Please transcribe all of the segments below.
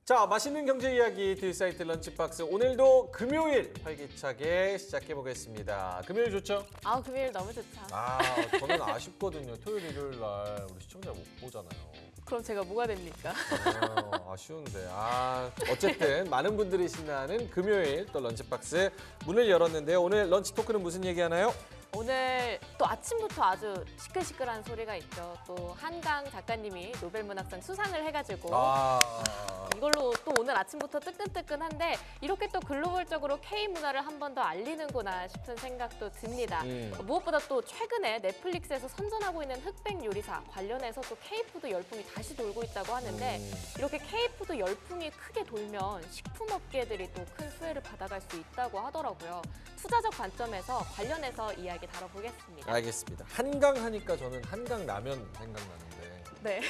자, 맛있는 경제 이야기 딜사이트 런치박스 오늘도 금요일 활기차게 시작해 보겠습니다. 금요일 좋죠? 금요일 너무 좋죠. 저는 아쉽거든요. 토요일, 일요일 날 우리 시청자 못 보잖아요. 그럼 제가 뭐가 됩니까? 아쉬운데. 어쨌든 많은 분들이 신나는 금요일 또 런치박스 문을 열었는데요. 오늘 런치 토크는 무슨 얘기 하나요? 오늘 또 아침부터 아주 시끌시끌한 소리가 있죠. 또 한강 작가님이 노벨문학상 수상을 해가지고 이걸로 또 오늘 아침부터 뜨끈뜨끈한데 이렇게 또 글로벌적으로 K-문화를 한 번 더 알리는구나 싶은 생각도 듭니다. 무엇보다 또 최근에 넷플릭스에서 선전하고 있는 흑백 요리사 관련해서 또 K-푸드 열풍이 다시 돌고 있다고 하는데 이렇게 K-푸드 열풍이 크게 돌면 식품업계들이 또 큰 수혜를 받아갈 수 있다고 하더라고요. 투자적 관점에서 관련해서 이야기 다뤄보겠습니다. 알겠습니다. 한강 하니까 저는 한강 라면 생각나는데. 네.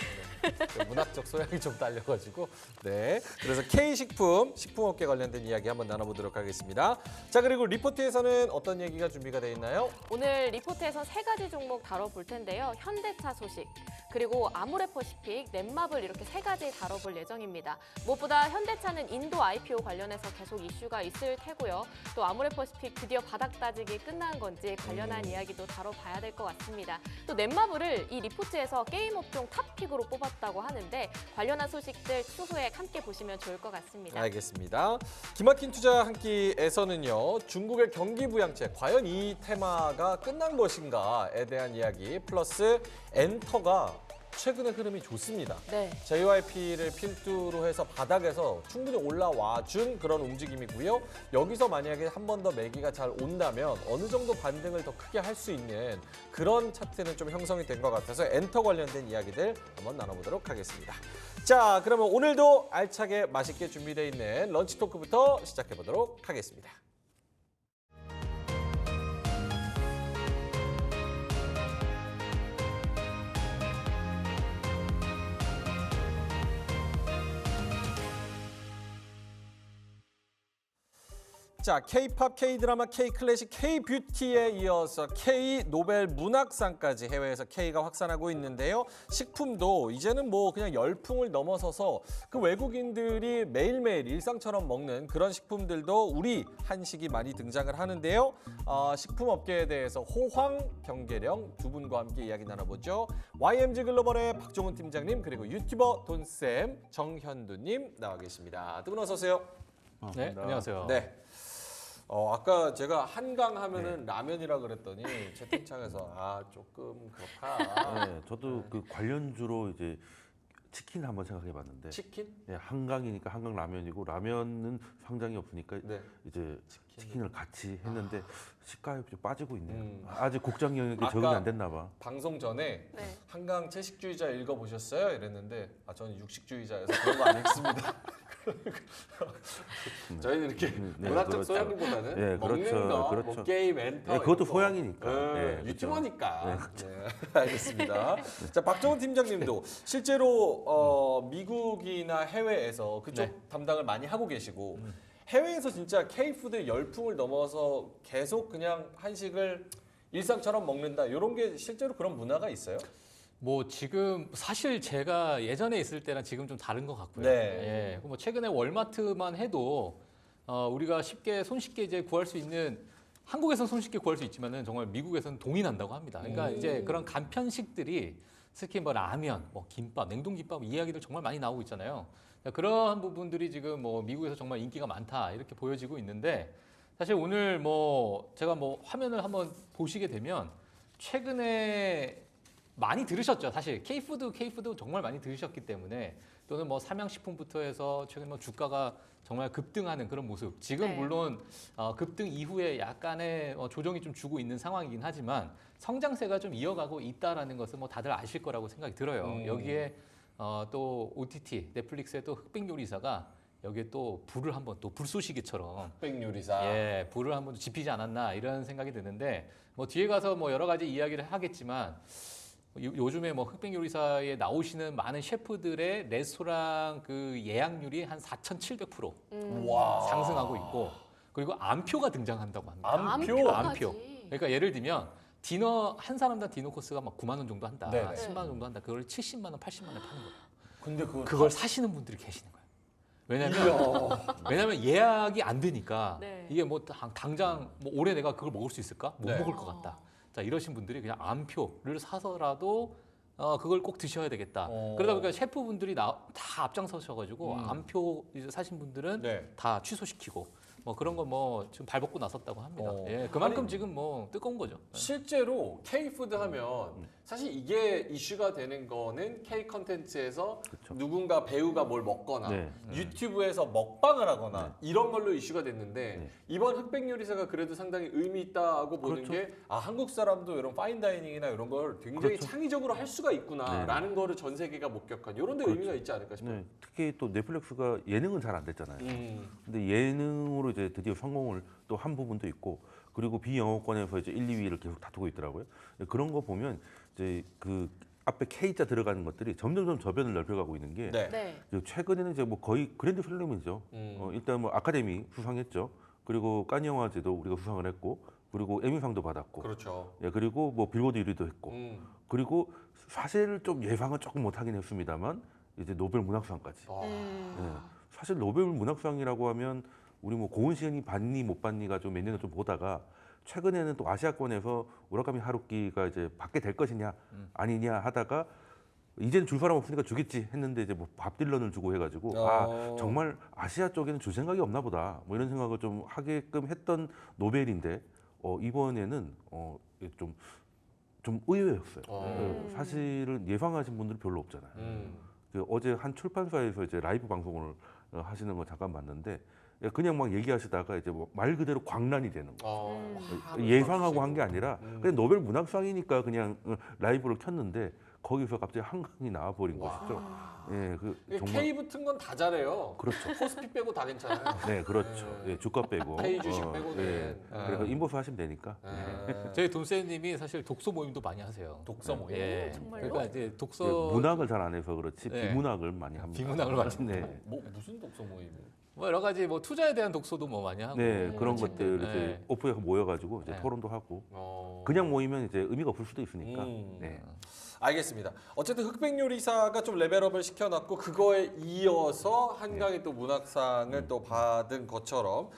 문학적 소양이 좀 딸려가지고 그래서 K식품, 식품업계 관련된 이야기 한번 나눠보도록 하겠습니다. 자, 그리고 리포트에서는 어떤 얘기가 준비가 돼 있나요? 오늘 리포트에서 3가지 종목 다뤄볼 텐데요. 현대차 소식, 그리고 아모레퍼시픽, 넷마블 이렇게 3가지 다뤄볼 예정입니다. 무엇보다 현대차는 인도 IPO 관련해서 계속 이슈가 있을 테고요. 또 아모레퍼시픽 드디어 바닥 따지기 끝난 건지 관련한 이야기도 다뤄봐야 될 것 같습니다. 또 넷마블을 이 리포트에서 게임 업종 탑픽으로 뽑았다고 하는데 관련한 소식들 추후에 함께 보시면 좋을 것 같습니다. 알겠습니다. 기막힌 투자 한 끼에서는요. 중국의 경기 부양책, 과연 이 테마가 끝난 것인가에 대한 이야기 플러스 엔터가 최근의 흐름이 좋습니다. 네. JYP를 필두로 해서 바닥에서 충분히 올라와 준 그런 움직임이고요. 여기서 만약에 한 번 더 매기가 잘 온다면 어느 정도 반등을 더 크게 할 수 있는 그런 차트는 좀 형성이 된 것 같아서 엔터 관련된 이야기들 한번 나눠보도록 하겠습니다. 자, 그러면 오늘도 알차게 맛있게 준비되어 있는 런치 토크부터 시작해보도록 하겠습니다. 자, K-팝, K-드라마, K-클래식, K-뷰티에 이어서 K-노벨 문학상까지 해외에서 K가 확산하고 있는데요. 식품도 이제는 뭐 그냥 열풍을 넘어서서 그 외국인들이 매일매일 일상처럼 먹는 그런 식품들도 우리 한식이 많이 등장을 하는데요. 식품업계에 대해서 호황, 경계령 두 분과 함께 이야기 나눠보죠. YMG 글로벌의 박종훈 팀장님 그리고 유튜버 돈쌤, 정현두님 나와 계십니다. 두 분 어서 오세요. 네, 안녕하세요. 네. 아까 제가 한강 하면은 라면이라 그랬더니 채팅창에서 조금 그렇다. 네, 저도 그 관련주로 이제 치킨 한번 생각해봤는데. 치킨? 네, 한강이니까 한강 라면이고 라면은 상장이 없으니까 이제 치킨을 같이 했는데 시가에 좀 빠지고 있네요. 아직 국장 영역에 적응이 안 됐나 봐. 방송 전에 네. 한강 채식주의자 읽어보셨어요? 이랬는데 저는 육식주의자여서 그런 거 안 읽습니다. 저희는 이렇게 문학적 그렇죠. 소양보다는 먹는 거, 뭐 게임, 엔터 그것도 소양이니까. 유튜버니까. 알겠습니다. 자, 박정훈 팀장님도 실제로 미국이나 해외에서 그쪽 담당을 많이 하고 계시고 해외에서 진짜 K푸드 열풍을 넘어서 계속 그냥 한식을 일상처럼 먹는다 이런 게 실제로 그런 문화가 있어요? 뭐 지금 사실 제가 예전에 있을 때랑 지금 좀 다른 것 같고요. 네. 뭐 최근에 월마트만 해도 우리가 손쉽게 이제 구할 수 있는 한국에서는 손쉽게 구할 수 있지만은 정말 미국에서는 동이 난다고 합니다. 그러니까 이제 그런 간편식들이 특히 뭐 라면, 뭐 김밥, 냉동김밥 이야기들 정말 많이 나오고 있잖아요. 그러한 부분들이 지금 뭐 미국에서 정말 인기가 많다 이렇게 보여지고 있는데 사실 오늘 뭐 제가 뭐 화면을 한번 보시게 되면 최근에 많이 들으셨죠. 사실 K푸드 정말 많이 들으셨기 때문에 또는 뭐 삼양식품부터 해서 최근 뭐 주가가 정말 급등하는 그런 모습. 지금 물론 급등 이후에 약간의 조정이 좀 주고 있는 상황이긴 하지만 성장세가 좀 이어가고 있다라는 것은 뭐 다들 아실 거라고 생각이 들어요. 여기에 또 OTT 넷플릭스의 또 흑백 요리사가 여기에 또 불을 한번 또 불쏘시개처럼 흑백 요리사. 불을 한번 지피지 않았나 이런 생각이 드는데 뭐 뒤에 가서 뭐 여러 가지 이야기를 하겠지만. 요즘에 뭐 흑백 요리사에 나오시는 많은 셰프들의 레스토랑 그 예약률이 한 4,700% 상승하고 있고 그리고 암표가 등장한다고 합니다. 암표. 그러니까 예를 들면 디너 한 사람당 디너 코스가 막 9만 원 정도 한다, 10만 원 정도 한다. 그걸 70만 원, 80만 원에 파는 거예요. 근데 그걸 사시는 분들이 계시는 거예요. 왜냐면 예약이 안 되니까 네. 이게 뭐 당장 뭐 올해 내가 그걸 먹을 수 있을까? 못 네. 먹을 것 같다. 자, 이러신 분들이 그냥 암표를 사서라도 그걸 꼭 드셔야 되겠다. 그러다 보니까 셰프분들이 다 앞장서셔가지고 암표 이제 사신 분들은 네. 다 취소시키고 뭐 그런 거 뭐 지금 발벗고 나섰다고 합니다. 예, 그만큼 아니, 지금 뭐 뜨거운 거죠. 실제로 K푸드 하면 사실 이게 이슈가 되는 거는 K 컨텐츠에서 그쵸. 누군가 배우가 뭘 먹거나 네. 유튜브에서 먹방을 하거나 이런 걸로 이슈가 됐는데 네. 이번 흑백 요리사가 그래도 상당히 의미 있다고 보는 그렇죠. 게 한국 사람도 이런 파인다이닝이나 이런 걸 굉장히 그렇죠. 창의적으로 할 수가 있구나라는 거를 전 세계가 목격한 이런 데 의미가 있지 않을까 싶어요. 네, 특히 또 넷플릭스가 예능은 잘 안 됐잖아요. 근데 예능으로 이제 드디어 성공을 또 한 부분도 있고 그리고 비영어권에서 이제 1, 2위를 계속 다투고 있더라고요. 그런 거 보면 이제 그 앞에 K자 들어가는 것들이 점점점 저변을 넓혀가고 있는 게 네. 네. 이제 최근에는 이제 뭐 거의 그랜드 슬램이죠. 일단 뭐 아카데미 수상했죠. 그리고 칸 영화제도 우리가 수상을 했고 그리고 에미상도 받았고 그렇죠. 예, 그리고 뭐 빌보드 1위도 했고 그리고 사실 좀 예상은 조금 못하긴 했습니다만 이제 노벨 문학상까지. 예, 사실 노벨 문학상이라고 하면 우리 뭐 고은 시은이 받니 못 받니가 좀 몇 년을 좀 보다가 최근에는 또 아시아권에서 우라카미 하루키가 이제 받게 될 것이냐 아니냐 하다가 이제는 줄 사람 없으니까 주겠지 했는데 이제 뭐 밥 딜런을 주고 해가지고 정말 아시아 쪽에는 줄 생각이 없나 보다 뭐 이런 생각을 좀 하게끔 했던 노벨인데 이번에는 좀 의외였어요. 사실은 예상하신 분들이 별로 없잖아요. 그 어제 한 출판사에서 이제 라이브 방송을 하시는 거 잠깐 봤는데 그냥 막 얘기하시다가 이제 뭐 말 그대로 광란이 되는 거. 예상하고 한 게 아니라 그냥 노벨 문학상이니까 그냥 라이브를 켰는데 거기서 갑자기 한강이 나와버린 것이죠. 예, 그 정말 K 붙은 건 다 잘해요. 그렇죠. 코스피 빼고 다 괜찮아요. 네, 그렇죠. 예, 주가 빼고. K 주식 빼고는. 예, 그래서 인버스 하시면 되니까. 저희 돈쌤님이 사실 독서 모임도 많이 하세요. 독서 모임. 예. 정말요? 그러니까 이제 독서 예, 문학을 잘 안 해서 그렇지 네. 비문학을 많이 합니다. 비문학을 많이 네. 뭐 무슨 독서 모임? 뭐 여러 가지 뭐 투자에 대한 독서도 뭐 많이 하고 네, 그런 책들. 것들 이제 네. 오프에서 모여가지고 이제 네. 토론도 하고 그냥 모이면 이제 의미가 없을 수도 있으니까. 네. 알겠습니다. 어쨌든 흑백 요리사가 좀 레벨업을 시켜놨고 그거에 이어서 한강이 또 문학상을 또 받은 것처럼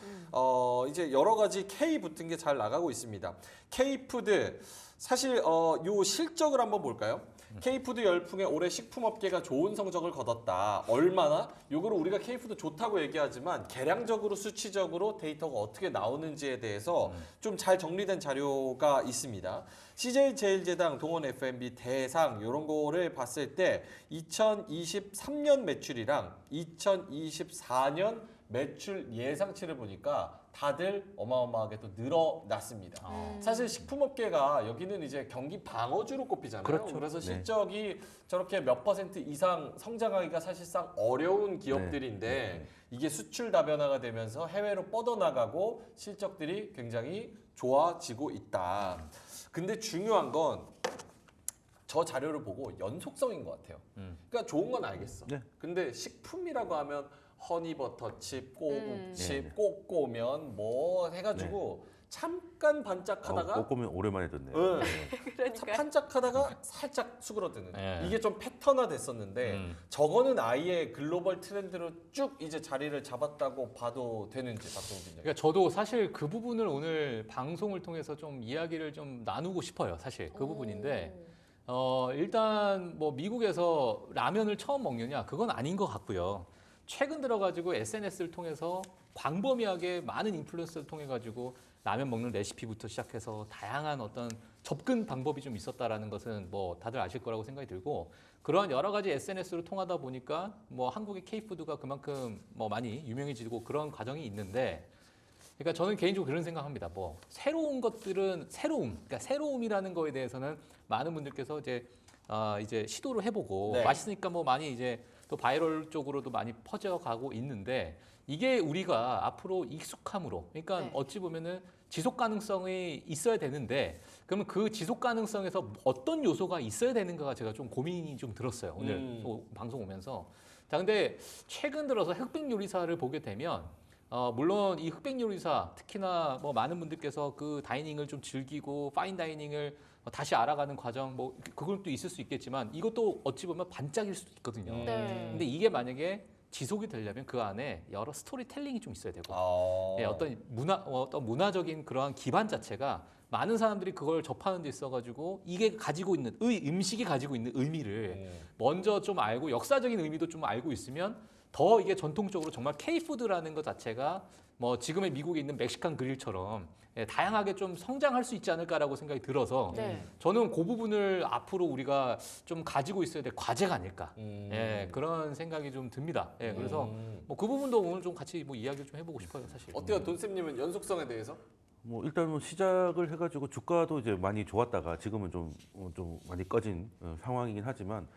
이제 여러 가지 K 붙은 게 잘 나가고 있습니다. K푸드 사실 요 실적을 한번 볼까요? K푸드 열풍에 올해 식품업계가 좋은 성적을 거뒀다. 얼마나? 요거를 우리가 K푸드 좋다고 얘기하지만 계량적으로 수치적으로 데이터가 어떻게 나오는지에 대해서 좀 잘 정리된 자료가 있습니다. CJ제일제당, 동원 F&B, 대상 이런 거를 봤을 때 2023년 매출이랑 2024년 매출 예상치를 보니까 다들 어마어마하게 또 늘어났습니다. 사실 식품업계가 여기는 이제 경기 방어주로 꼽히잖아요. 그렇죠. 그래서 네. 실적이 저렇게 몇 % 이상 성장하기가 사실상 어려운 기업들인데 이게 수출 다변화가 되면서 해외로 뻗어나가고 실적들이 굉장히 좋아지고 있다. 근데 중요한 건 저 자료를 보고 연속성인 것 같아요. 그러니까 좋은 건 알겠어. 네. 근데 식품이라고 하면 허니버터칩, 꼬북칩, 네. 꼬꼬면 뭐 해가지고 잠깐 반짝하다가 꼬꼬면 오랜만에 듣네요. 응. 그러니까 반짝하다가 살짝 수그러드는 네. 이게 좀 패턴화 됐었는데 저거는 아예 글로벌 트렌드로 쭉 이제 자리를 잡았다고 봐도 되는지 박동진 기자. 그러니까 저도 사실 그 부분을 오늘 방송을 통해서 좀 이야기를 좀 나누고 싶어요. 사실 그 부분인데 일단 뭐 미국에서 라면을 처음 먹느냐 그건 아닌 것 같고요. 최근 들어가지고 SNS를 통해서 광범위하게 많은 인플루언서를 통해 가지고 라면 먹는 레시피부터 시작해서 다양한 어떤 접근 방법이 좀 있었다라는 것은 뭐 다들 아실 거라고 생각이 들고 그런 여러 가지 SNS를 통하다 보니까 뭐 한국의 K푸드가 그만큼 뭐 많이 유명해지고 그런 과정이 있는데 그러니까 저는 개인적으로 그런 생각합니다. 뭐 새로운 것들은 그러니까 새로움이라는 거에 대해서는 많은 분들께서 이제 시도를 해보고 네. 맛있으니까 뭐 많이 이제 또 바이럴 쪽으로도 많이 퍼져가고 있는데 이게 우리가 앞으로 익숙함으로 그러니까 네. 어찌 보면은 지속 가능성이 있어야 되는데 그러면 그 지속 가능성에서 어떤 요소가 있어야 되는가가 제가 좀 고민이 좀 들었어요. 오늘 방송 오면서. 자, 근데 최근 들어서 흑백 요리사를 보게 되면 물론 이 흑백 요리사 특히나 뭐 많은 분들께서 그 다이닝을 좀 즐기고 파인 다이닝을 다시 알아가는 과정 뭐 그건 또 있을 수 있겠지만 이것도 어찌 보면 반짝일 수도 있거든요. 네. 근데 이게 만약에 지속이 되려면 그 안에 여러 스토리텔링이 좀 있어야 되고 아. 예, 어떤 문화적인 그러한 기반 자체가 많은 사람들이 그걸 접하는 데 있어가지고 이게 가지고 있는 음식이 가지고 있는 의미를 먼저 좀 알고 역사적인 의미도 좀 알고 있으면 더 이게 전통적으로 정말 K푸드라는 것 자체가 뭐 지금의 미국에 있는 멕시칸 그릴처럼 예, 다양하게 좀 성장할 수 있지 않을까라고 생각이 들어서 네. 저는 그 부분을 앞으로 우리가 좀 가지고 있어야 될 과제가 아닐까 예, 그런 생각이 좀 듭니다. 예, 그래서 뭐 그 부분도 오늘 좀 같이 뭐 이야기를 좀 해보고 싶어요, 사실. 어때요, 돈쌤님은 연속성에 대해서? 뭐 일단 뭐 시작을 해가지고 주가도 이제 많이 좋았다가 지금은 좀 많이 꺼진 상황이긴 하지만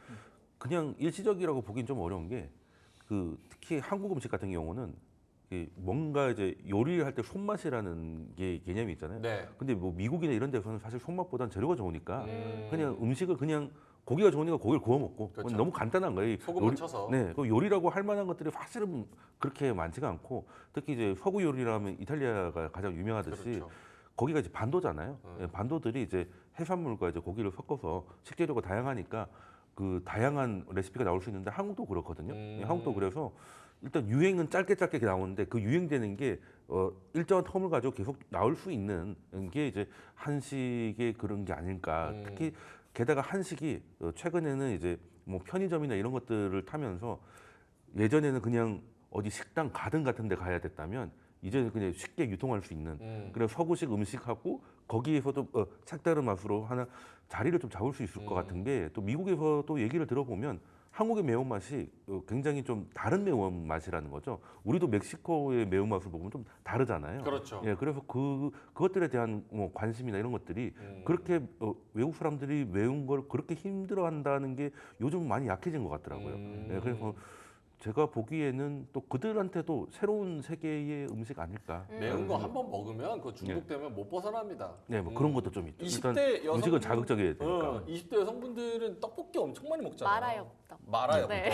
그냥 일시적이라고 보긴 좀 어려운 게 그 특히 한국 음식 같은 경우는 이 뭔가 이제 요리를 할 때 손맛이라는 게 개념이 있잖아요. 네. 근데 뭐 미국이나 이런 데서는 사실 손맛보다는 재료가 좋으니까 그냥 음식을 그냥 고기가 좋으니까 고기를 구워 먹고 그렇죠. 너무 간단한 거예요. 소금만 쳐서. 네, 그 요리라고 할 만한 것들이 사실은 그렇게 많지가 않고 특히 이제 서구 요리라면 이탈리아가 가장 유명하듯이 그렇죠. 거기가 이제 반도잖아요. 예, 반도들이 이제 해산물과 이제 고기를 섞어서 식재료가 다양하니까 그 다양한 레시피가 나올 수 있는데 한국도 그렇거든요. 예, 한국도 그래서 일단 유행은 짧게 나오는데 그 유행되는 게 일정한 텀을 가지고 계속 나올 수 있는 게 이제 한식의 그런 게 아닐까. 특히 게다가 한식이 최근에는 이제 뭐 편의점이나 이런 것들을 타면서 예전에는 그냥 어디 식당 가든 같은 데 가야 됐다면 이제는 그냥 쉽게 유통할 수 있는 그런 서구식 음식하고 거기에서도 색다른 맛으로 하나 자리를 좀 잡을 수 있을 것 같은 게 또 미국에서도 얘기를 들어보면 한국의 매운맛이 굉장히 좀 다른 매운맛이라는 거죠. 우리도 멕시코의 매운맛을 보면 좀 다르잖아요. 그렇죠. 예, 그래서 그것들에 대한 뭐 관심이나 이런 것들이 그렇게 외국 사람들이 매운 걸 그렇게 힘들어한다는 게 요즘 많이 약해진 것 같더라고요. 예, 그래서 제가 보기에는 또 그들한테도 새로운 세계의 음식 아닐까. 매운 거 한 번 먹으면 그 중독되면 못 벗어납니다. 네, 뭐 그런 것도 좀 있죠. 20대 여성 음식은 자극적이어야 되니까. 20대 여성분들은 떡볶이 엄청 많이 먹잖아요. 마라엽떡. 마라요. 네.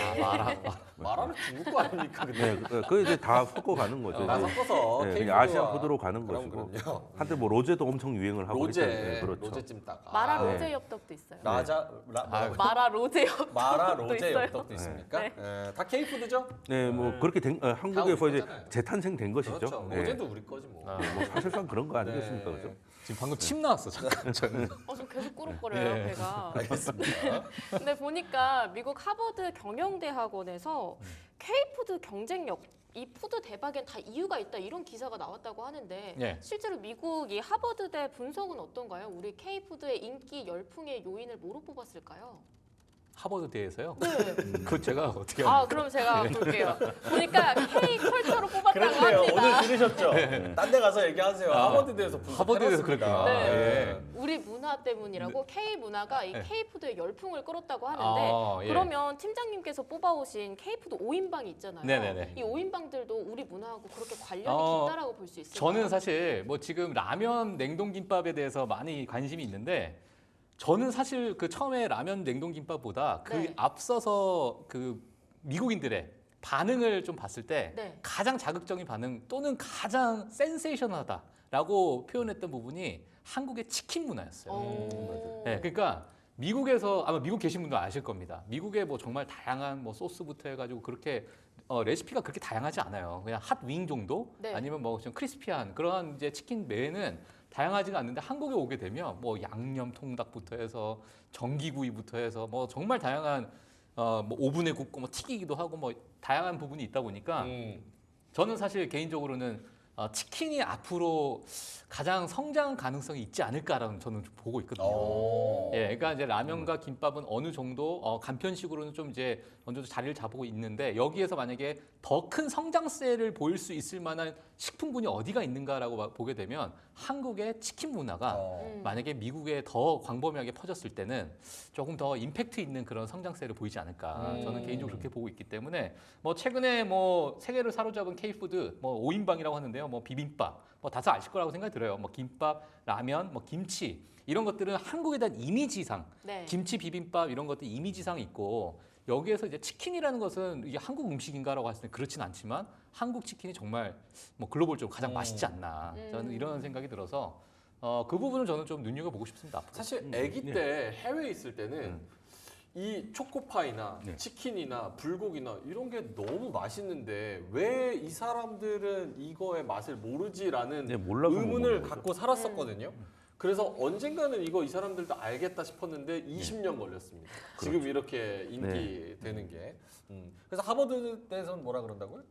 마라는 중국 거 아닙니까? 근데 네, 그 이제 다 섞어 가는 거죠. 다 이제. 섞어서 네, K푸드와 그냥 아시안 푸드로 가는 그럼 것이고. 그럼요. 한때 뭐 로제도 엄청 유행을 하고 로제, 했잖아요. 네, 그렇죠. 로제 찜닭. 마라 네. 로제 엽떡도 있어요. 마라 로제 엽떡. 마라 로제 있어요. 엽떡도 있습니까? 네. 예, 다 K푸드죠? 네, 뭐 그렇게 한국에서 우리 이제 거잖아요. 재탄생된 것이죠. 그렇죠. 네. 로제도 우리 거지 뭐. 뭐 사실상 그런 거 아니겠습니까, 네. 그죠? 지금 방금 침 나왔어, 잠깐. 저는. 좀 계속 꾸룩거려요, 네. 배가. 알겠습니다. 근데 보니까 미국 하버드 경영대학원에서 K푸드 경쟁력, 이 푸드 대박엔 다 이유가 있다 이런 기사가 나왔다고 하는데 네. 실제로 미국 이 하버드대 분석은 어떤가요? 우리 K푸드의 인기 열풍의 요인을 뭐로 뽑았을까요? 하버드대에서요? 네. 그거 제가 어떻게 아, 그럼 제가 볼게요. 보니까 K 컬처로 뽑았다고 그랬네요. 합니다. 오늘 들으셨죠? 딴 데 가서 얘기하세요. 하버드 대에서 하버드대에서 그랬구나. 네. 우리 문화 때문이라고 K 문화가 이 K 푸드의 열풍을 끌었다고 하는데 예. 그러면 팀장님께서 뽑아오신 K 푸드 5인방이 있잖아요. 네네네. 이 5인방들도 우리 문화하고 그렇게 관련이 깊다라고 볼 수 있을까요? 저는 사실 뭐 지금 라면 냉동김밥에 대해서 많이 관심이 있는데 저는 사실 그 처음에 라면 냉동김밥보다 그 네. 앞서서 그 미국인들의 반응을 좀 봤을 때 네. 가장 자극적인 반응 또는 가장 센세이션하다라고 표현했던 부분이 한국의 치킨 문화였어요. 오. 네, 그러니까 미국에서 아마 미국 계신 분도 아실 겁니다. 미국에 뭐 정말 다양한 뭐 소스부터 해가지고 그렇게 레시피가 그렇게 다양하지 않아요. 그냥 핫윙 정도 네. 아니면 뭐 좀 크리스피한 그런 이제 치킨 외에는 다양하지가 않는데 한국에 오게 되면 뭐 양념 통닭부터 해서 전기구이부터 해서 뭐 정말 다양한 뭐 오븐에 굽고 뭐 튀기기도 하고 뭐 다양한 부분이 있다 보니까 저는 사실 개인적으로는 치킨이 앞으로 가장 성장 가능성이 있지 않을까라는 저는 좀 보고 있거든요. 예, 그러니까 이제 라면과 김밥은 어느 정도 간편식으로는 좀 이제 어느 정도 자리를 잡고 있는데 여기에서 만약에 더 큰 성장세를 보일 수 있을 만한 식품군이 어디가 있는가라고 보게 되면 한국의 치킨 문화가 만약에 미국에 더 광범위하게 퍼졌을 때는 조금 더 임팩트 있는 그런 성장세를 보이지 않을까 저는 개인적으로 그렇게 보고 있기 때문에 뭐 최근에 뭐 세계를 사로잡은 K푸드 뭐 5인방이라고 하는데요. 뭐 비빔밥 뭐 다들 아실 거라고 생각이 들어요. 뭐 김밥, 라면, 뭐 김치 이런 것들은 한국에 대한 이미지상 네. 김치 비빔밥 이런 것들 이미지상 있고 여기에서 이제 치킨이라는 것은 이게 한국 음식인가라고 했을 때 그렇진 않지만 한국 치킨이 정말 뭐 글로벌적으로 가장 맛있지 않나 저는 이런 생각이 들어서 그 부분을 저는 좀 눈여겨보고 싶습니다. 앞으로. 사실 아기 때 해외에 있을 때는 이 초코파이나 네. 치킨이나 불고기나 이런 게 너무 맛있는데 왜 이 사람들은 이거의 맛을 모르지라는 네, 몰라서 못 의문을 먹는 거죠. 갖고 살았었거든요. 그래서 언젠가는 이거 이 사람들도 알겠다 싶었는데 20년 걸렸습니다. 지금 이렇게 인기 되는 게. 그래서 하버드에서는 뭐라 그런다고요?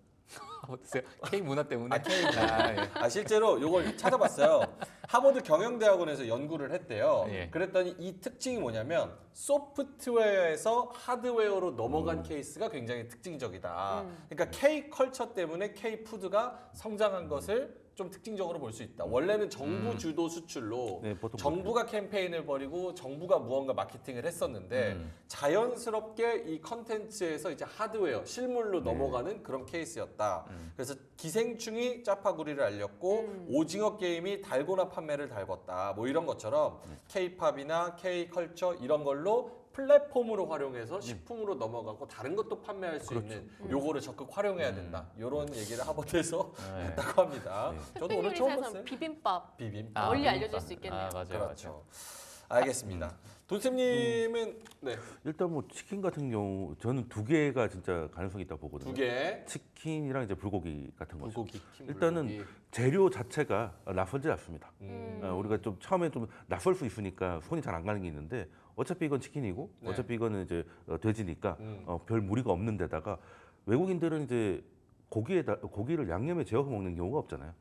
어떠세요? K 문화 때문에. 아, K 예. 실제로 이걸 찾아봤어요. 하버드 경영대학원에서 연구를 했대요. 예. 그랬더니 이 특징이 뭐냐면 소프트웨어에서 하드웨어로 넘어간 케이스가 굉장히 특징적이다. 그러니까 K 컬처 때문에 K 푸드가 성장한 것을 좀 특징적으로 볼 수 있다. 원래는 정부 주도 수출로 네, 보통 정부가 캠페인을 벌이고 정부가 무언가 마케팅을 했었는데 자연스럽게 이 컨텐츠에서 이제 하드웨어, 실물로 넘어가는 그런 케이스였다. 그래서 기생충이 짜파구리를 알렸고 오징어 게임이 달고나 판매를 달궜다. 뭐 이런 것처럼 K-팝이나 K-컬처 이런 걸로 플랫폼으로 활용해서 식품으로 넘어가고 다른 것도 판매할 수 있는 요거를 적극 활용해야 된다. 이런 얘기를 하버드에서 했다고 합니다. 저도 오늘 처음 팬요리사에서는 봤어요. 비빔밥 비빔밥. 아, 널리 비빔밥. 알려줄 수 있겠네요. 아, 맞아요. 그렇죠. 알겠습니다. 돈쌤님은 네, 일단 뭐 치킨 같은 경우 저는 두 개가 진짜 가능성이 있다 보거든요. 두 개. 치킨이랑 이제 불고기 같은 거죠. 불고기. 일단은 재료 자체가 낯설지 않습니다. 음. 우리가 좀 처음에 좀 낯설 수 있으니까 손이 잘 안 가는 게 있는데 어차피 이건 치킨이고 네. 어차피 이거는 이제 돼지니까 별 무리가 없는 데다가 외국인들은 이제 고기를 양념에 재워서 먹는 경우가 없잖아요.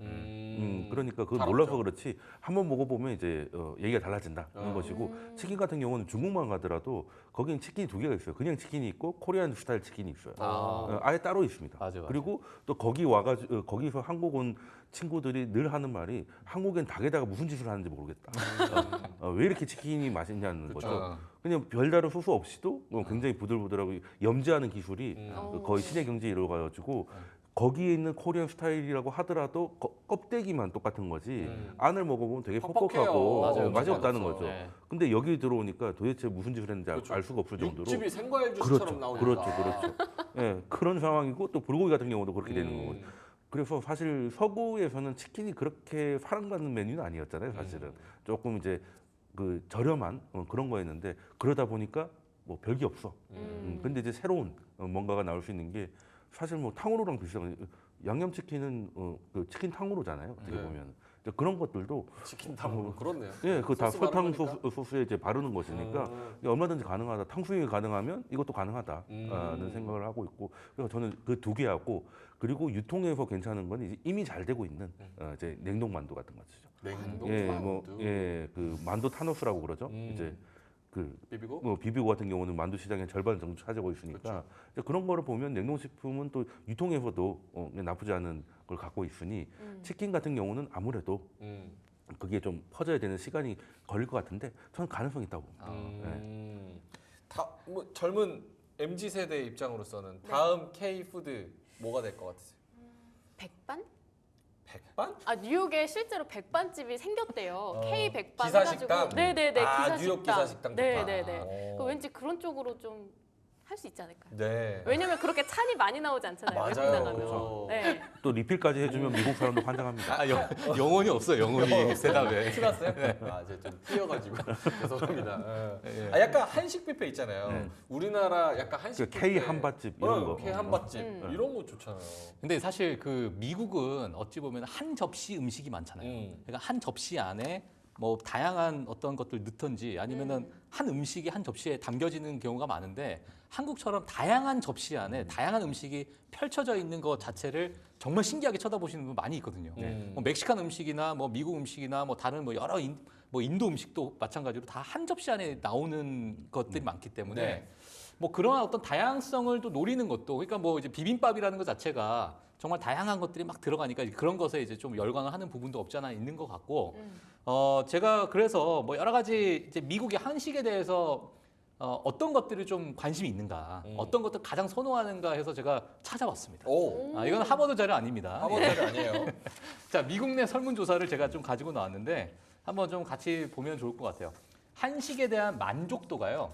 그러니까 그걸 잘 몰라서 없죠. 그렇지 한번 먹어보면 이제 얘기가 달라진다는 것이고 치킨 같은 경우는 중국만 가더라도 거기는 치킨이 두 개가 있어요. 그냥 치킨이 있고 코리안 스타일 치킨이 있어요. 아예 따로 있습니다. 맞아요, 맞아요. 그리고 또 거기 와가지고 거기서 한국 온 친구들이 늘 하는 말이 한국엔 닭에다가 무슨 짓을 하는지 모르겠다. 왜 이렇게 치킨이 맛있냐는 거죠. 그냥 별다른 소스 없이도 굉장히 부들부들하고 염지하는 기술이 거의 신의 경지에 이르러가지고 거기에 있는 코리안 스타일이라고 하더라도 껍데기만 똑같은 거지 안을 먹어보면 되게 퍽퍽해요. 퍽퍽하고 맞아요. 맛이 없다는 맞아요. 거죠. 네. 근데 여기 들어오니까 도대체 무슨 짓을 했는지 그렇죠. 알 수가 없을 정도로 육즙이 생과일 주스처럼 나오니까. 그렇죠. 예, 그런 상황이고 또 불고기 같은 경우도 그렇게 되는 음. 거고. 그래서 사실 서구에서는 치킨이 그렇게 사랑받는 메뉴는 아니었잖아요. 사실은 조금 이제 그 저렴한 그런 거였는데 그러다 보니까 뭐 별게 없어. 근데 이제 새로운 뭔가가 나올 수 있는 게 사실 뭐 탕후루랑 비슷한 양념치킨은 그 치킨 탕후루잖아요. 어떻게 네. 보면 이제 그런 것들도 치킨 탕후루 그렇네요. 예, 그 다 소스 설탕 바르는 거니까. 소스에 이제 바르는 것이니까 얼마든지 가능하다. 탕수육이 가능하면 이것도 가능하다는 생각을 하고 있고 그래서 저는 그 두 개하고 그리고 유통에서 괜찮은 건 이제 이미 잘 되고 있는 이제 냉동 만두 같은 거죠. 냉동 예, 만두. 그 만두 타노스라고 그러죠. 이제 그 비비고. 뭐 비비고 같은 경우는 만두 시장의 절반 정도 차지하고 있으니까 그렇죠. 이제 그런 거를 보면 냉동식품은 또 유통에서도 나쁘지 않은 걸 갖고 있으니 치킨 같은 경우는 아무래도 그게 좀 퍼져야 되는 시간이 걸릴 것 같은데 저는 가능성이 있다고 봅니다. 뭐 젊은 MZ 세대 입장으로서는 다음 K 푸드 뭐가 될 것 같으세요? 백반? 백반? 아 뉴욕에 실제로 백반집이 생겼대요. K 백반 기사식당? 해가지고. 네네네. 아, 기사식당. 뉴욕 기사식당 백반. 네네네. 오. 왠지 그런 쪽으로 좀 할 수 있지 않을까요? 네. 왜냐면 그렇게 찬이 많이 나오지 않잖아요. 외국 맞아요. 나가면. 그렇죠. 네. 또 리필까지 해주면 미국 사람도 환장합니다. 영혼이 없어요. 영혼이 대답에. 티났어요? 아, 이제 좀 띄어가지고 죄송합니다. 아, 약간 한식 뷔페 있잖아요. 우리나라 약간 한식 그 K 뷔페. 한밭집 이런 거. K 한밭집 이런 거 좋잖아요. 근데 사실 그 미국은 어찌 보면 한 접시 음식이 많잖아요. 그러니까 한 접시 안에 뭐 다양한 어떤 것들 넣던지 아니면은 한 음식이 한 접시에 담겨지는 경우가 많은데 한국처럼 다양한 접시 안에 다양한 음식이 펼쳐져 있는 것 자체를 정말 신기하게 쳐다보시는 분 많이 있거든요. 뭐 멕시칸 음식이나 뭐 미국 음식이나 뭐 다른 뭐 여러 뭐 인도 음식도 마찬가지로 다 한 접시 안에 나오는 것들이 많기 때문에 네. 뭐 그런 어떤 다양성을 또 노리는 것도 그러니까 뭐 이제 비빔밥이라는 것 자체가 정말 다양한 것들이 막 들어가니까 이제 그런 것에 이제 좀 열광을 하는 부분도 없지 않아 있는 것 같고 제가 그래서 뭐 여러 가지 이제 미국의 한식에 대해서 어떤 것들이 좀 관심이 있는가, 어떤 것들 가장 선호하는가 해서 제가 찾아봤습니다. 오. 이건 하버드 자료 아닙니다. 하버드 예. 자리 아니에요. 자, 미국 내 설문조사를 제가 좀 가지고 나왔는데 한번 좀 같이 보면 좋을 것 같아요. 한식에 대한 만족도가요.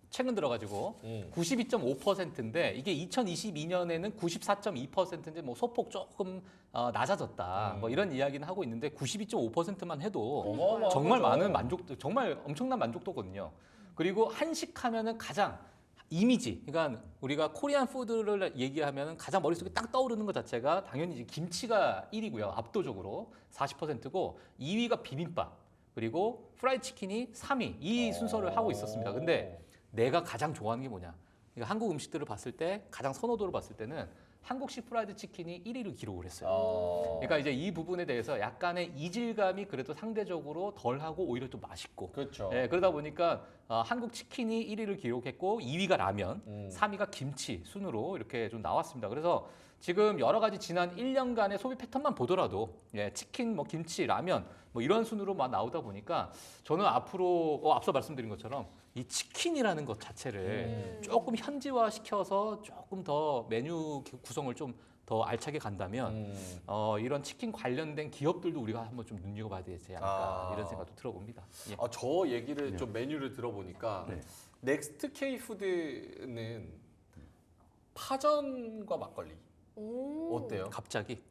최근 들어가지고 92.5%인데 이게 2022년에는 94.2%인데 뭐 소폭 조금 낮아졌다. 뭐 이런 이야기는 하고 있는데 92.5%만 해도 어마어마한 정말 거죠. 많은 만족도, 정말 엄청난 만족도거든요. 그리고 한식하면은 가장 이미지, 그러니까 우리가 코리안 푸드를 얘기하면 가장 머릿속에 딱 떠오르는 것 자체가 당연히 이제 김치가 1위고요. 압도적으로 40%고 2위가 비빔밥, 그리고 프라이드 치킨이 3위. 이 순서를 하고 있었습니다. 근데 내가 가장 좋아하는 게 뭐냐? 그러니까 한국 음식들을 봤을 때 가장 선호도를 봤을 때는 한국식 프라이드 치킨이 1위를 기록을 했어요. 그러니까 이제 이 부분에 대해서 약간의 이질감이 그래도 상대적으로 덜하고 오히려 좀 맛있고. 그렇죠. 예, 그러다 보니까 한국 치킨이 1위를 기록했고 2위가 라면, 3위가 김치 순으로 이렇게 좀 나왔습니다. 그래서 지금 여러 가지 지난 1년간의 소비 패턴만 보더라도 예, 치킨, 뭐 김치, 라면 뭐 이런 순으로만 나오다 보니까 저는 앞으로 앞서 말씀드린 것처럼 이 치킨이라는 것 자체를 조금 현지화 시켜서 조금 더 메뉴 구성을 좀 더 알차게 간다면 이런 치킨 관련된 기업들도 우리가 한번 좀 눈여겨봐야 되지 않을까 이런 생각도 들어봅니다. 예. 저 얘기를 좀 메뉴를 들어보니까 네. 넥스트 K푸드는 파전과 막걸리 어때요? 갑자기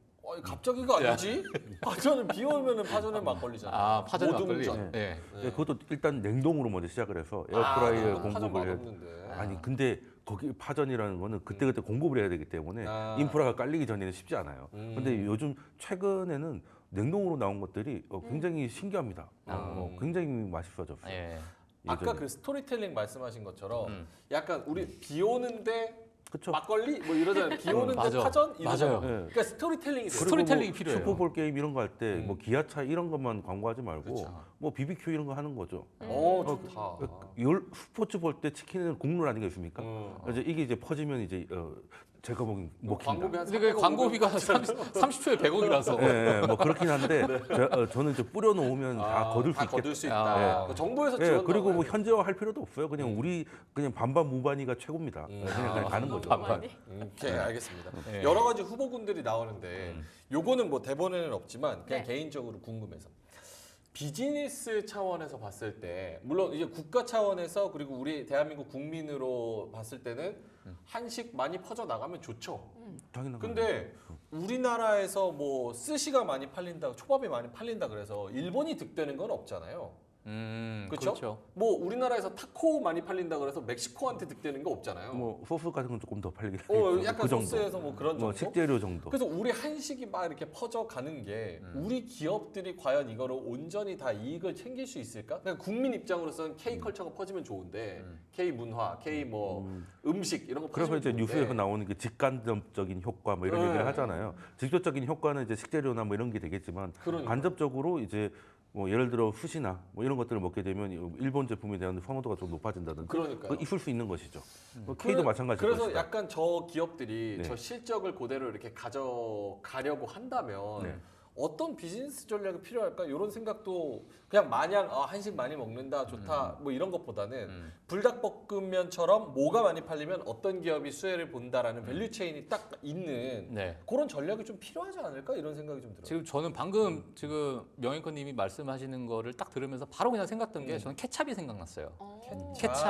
갑자기가 아니지? 파전은 비 오면은 파전에 막걸리잖아. 파전 막걸리. 모둠전. 예. 네, 그것도 일단 냉동으로 먼저 시작을 해서 에어프라이어에 파전 공급을 해. 맛없는데. 아니 근데 거기 파전이라는 거는 그때그때 공급을 해야 되기 때문에 인프라가 깔리기 전에는 쉽지 않아요. 근데 요즘 최근에는 냉동으로 나온 것들이 굉장히 신기합니다. 굉장히 맛있어졌어요. 예. 아까 예전에. 그 스토리텔링 말씀하신 것처럼 약간 우리 비 오는데 그쵸. 막걸리 뭐 이러잖아요. 비 오는데 맞아. 파전 이러잖아요. 맞아요. 네. 그러니까 스토리텔링이 돼요. 그리고 스토리텔링이 뭐 필요해요. 슈퍼볼 게임 이런 거 할 때 뭐 기아차 이런 것만 광고하지 말고 그쵸. 뭐 BBQ 이런 거 하는 거죠. 좋다. 스포츠 볼 때 치킨은 국룰 아니겠습니까? 이제 이게 이제 퍼지면 이제 제가 보기엔 먹힌다. 광고비 한 근데 그 300억, 광고비가 500억 30초에 100억이라서. 예, 뭐 그렇긴 한데 저는 이제 뿌려놓으면 다 거둘 수 다 있겠다. 거둘 수 있다. 네. 정부에서 예, 지원 그리고 뭐 현재화 할 필요도 없어요. 그냥 우리 그냥 반반 무반이가 최고입니다. 그냥 가는 거죠. 반반. 오케이 알겠습니다. 네. 여러 가지 후보군들이 나오는데 요거는 뭐 대본에는 없지만 그냥 네. 개인적으로 궁금해서 비즈니스 차원에서 봤을 때 물론 이제 국가 차원에서 그리고 우리 대한민국 국민으로 봤을 때는 한식 많이 퍼져 나가면 좋죠. 당연한 근데 우리나라에서 뭐 스시가 많이 팔린다, 초밥이 많이 팔린다 그래서 일본이 득되는 건 없잖아요. 그쵸? 그렇죠. 뭐 우리나라에서 타코 많이 팔린다 그래서 멕시코한테 득되는 거 없잖아요. 뭐 소스 같은 건 조금 더 팔리긴 약간 그 정도. 소스에서 뭐 그런 뭐 정도. 식재료 정도. 그래서 우리 한식이 막 이렇게 퍼져가는 게 우리 기업들이 과연 이거를 온전히 다 이익을 챙길 수 있을까? 그러니까 국민 입장으로서는 K 컬처가 퍼지면 좋은데 K 문화, K 뭐 음식 이런 거 그래서 퍼지면 이제 좋은데 뉴스에서 나오는 게 직간접적인 효과 뭐 이런 네. 얘기를 하잖아요. 직접적인 효과는 이제 식재료나 뭐 이런 게 되겠지만 그러니까요. 간접적으로 이제 뭐 예를 들어 수시나 뭐 이런 것들을 먹게 되면 일본 제품에 대한 선호도가 좀 높아진다든지 그러니까요. 뭐 있을 수 있는 것이죠. 뭐 K도 마찬가지일 그래서 것이다. 약간 저 기업들이 네. 저 실적을 그대로 이렇게 가져가려고 한다면 네. 어떤 비즈니스 전략이 필요할까? 이런 생각도 그냥 마냥 한식 많이 먹는다 좋다 뭐 이런 것보다는 불닭볶음면처럼 뭐가 많이 팔리면 어떤 기업이 수혜를 본다라는 밸류 체인이 딱 있는 네. 그런 전략이 좀 필요하지 않을까 이런 생각이 좀 들어요. 지금 저는 방금 지금 명예권님이 말씀하시는 거를 딱 들으면서 바로 그냥 생각했던 게 저는 케찹이 생각났어요. 케찹.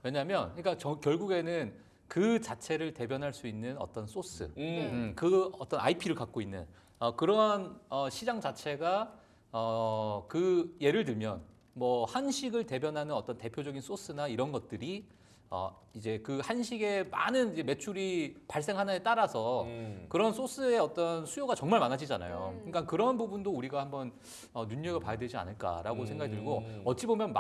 왜냐하면 그러니까 결국에는 그 자체를 대변할 수 있는 어떤 소스, 그 어떤 IP를 갖고 있는 그러한 시장 자체가 그 예를 들면 뭐 한식을 대변하는 어떤 대표적인 소스나 이런 것들이 이제 그 한식의 많은 이제 매출이 발생하느냐에 따라서 그런 소스의 어떤 수요가 정말 많아지잖아요. 그러니까 그런 부분도 우리가 한번 눈여겨봐야 되지 않을까라고 생각이 들고 어찌 보면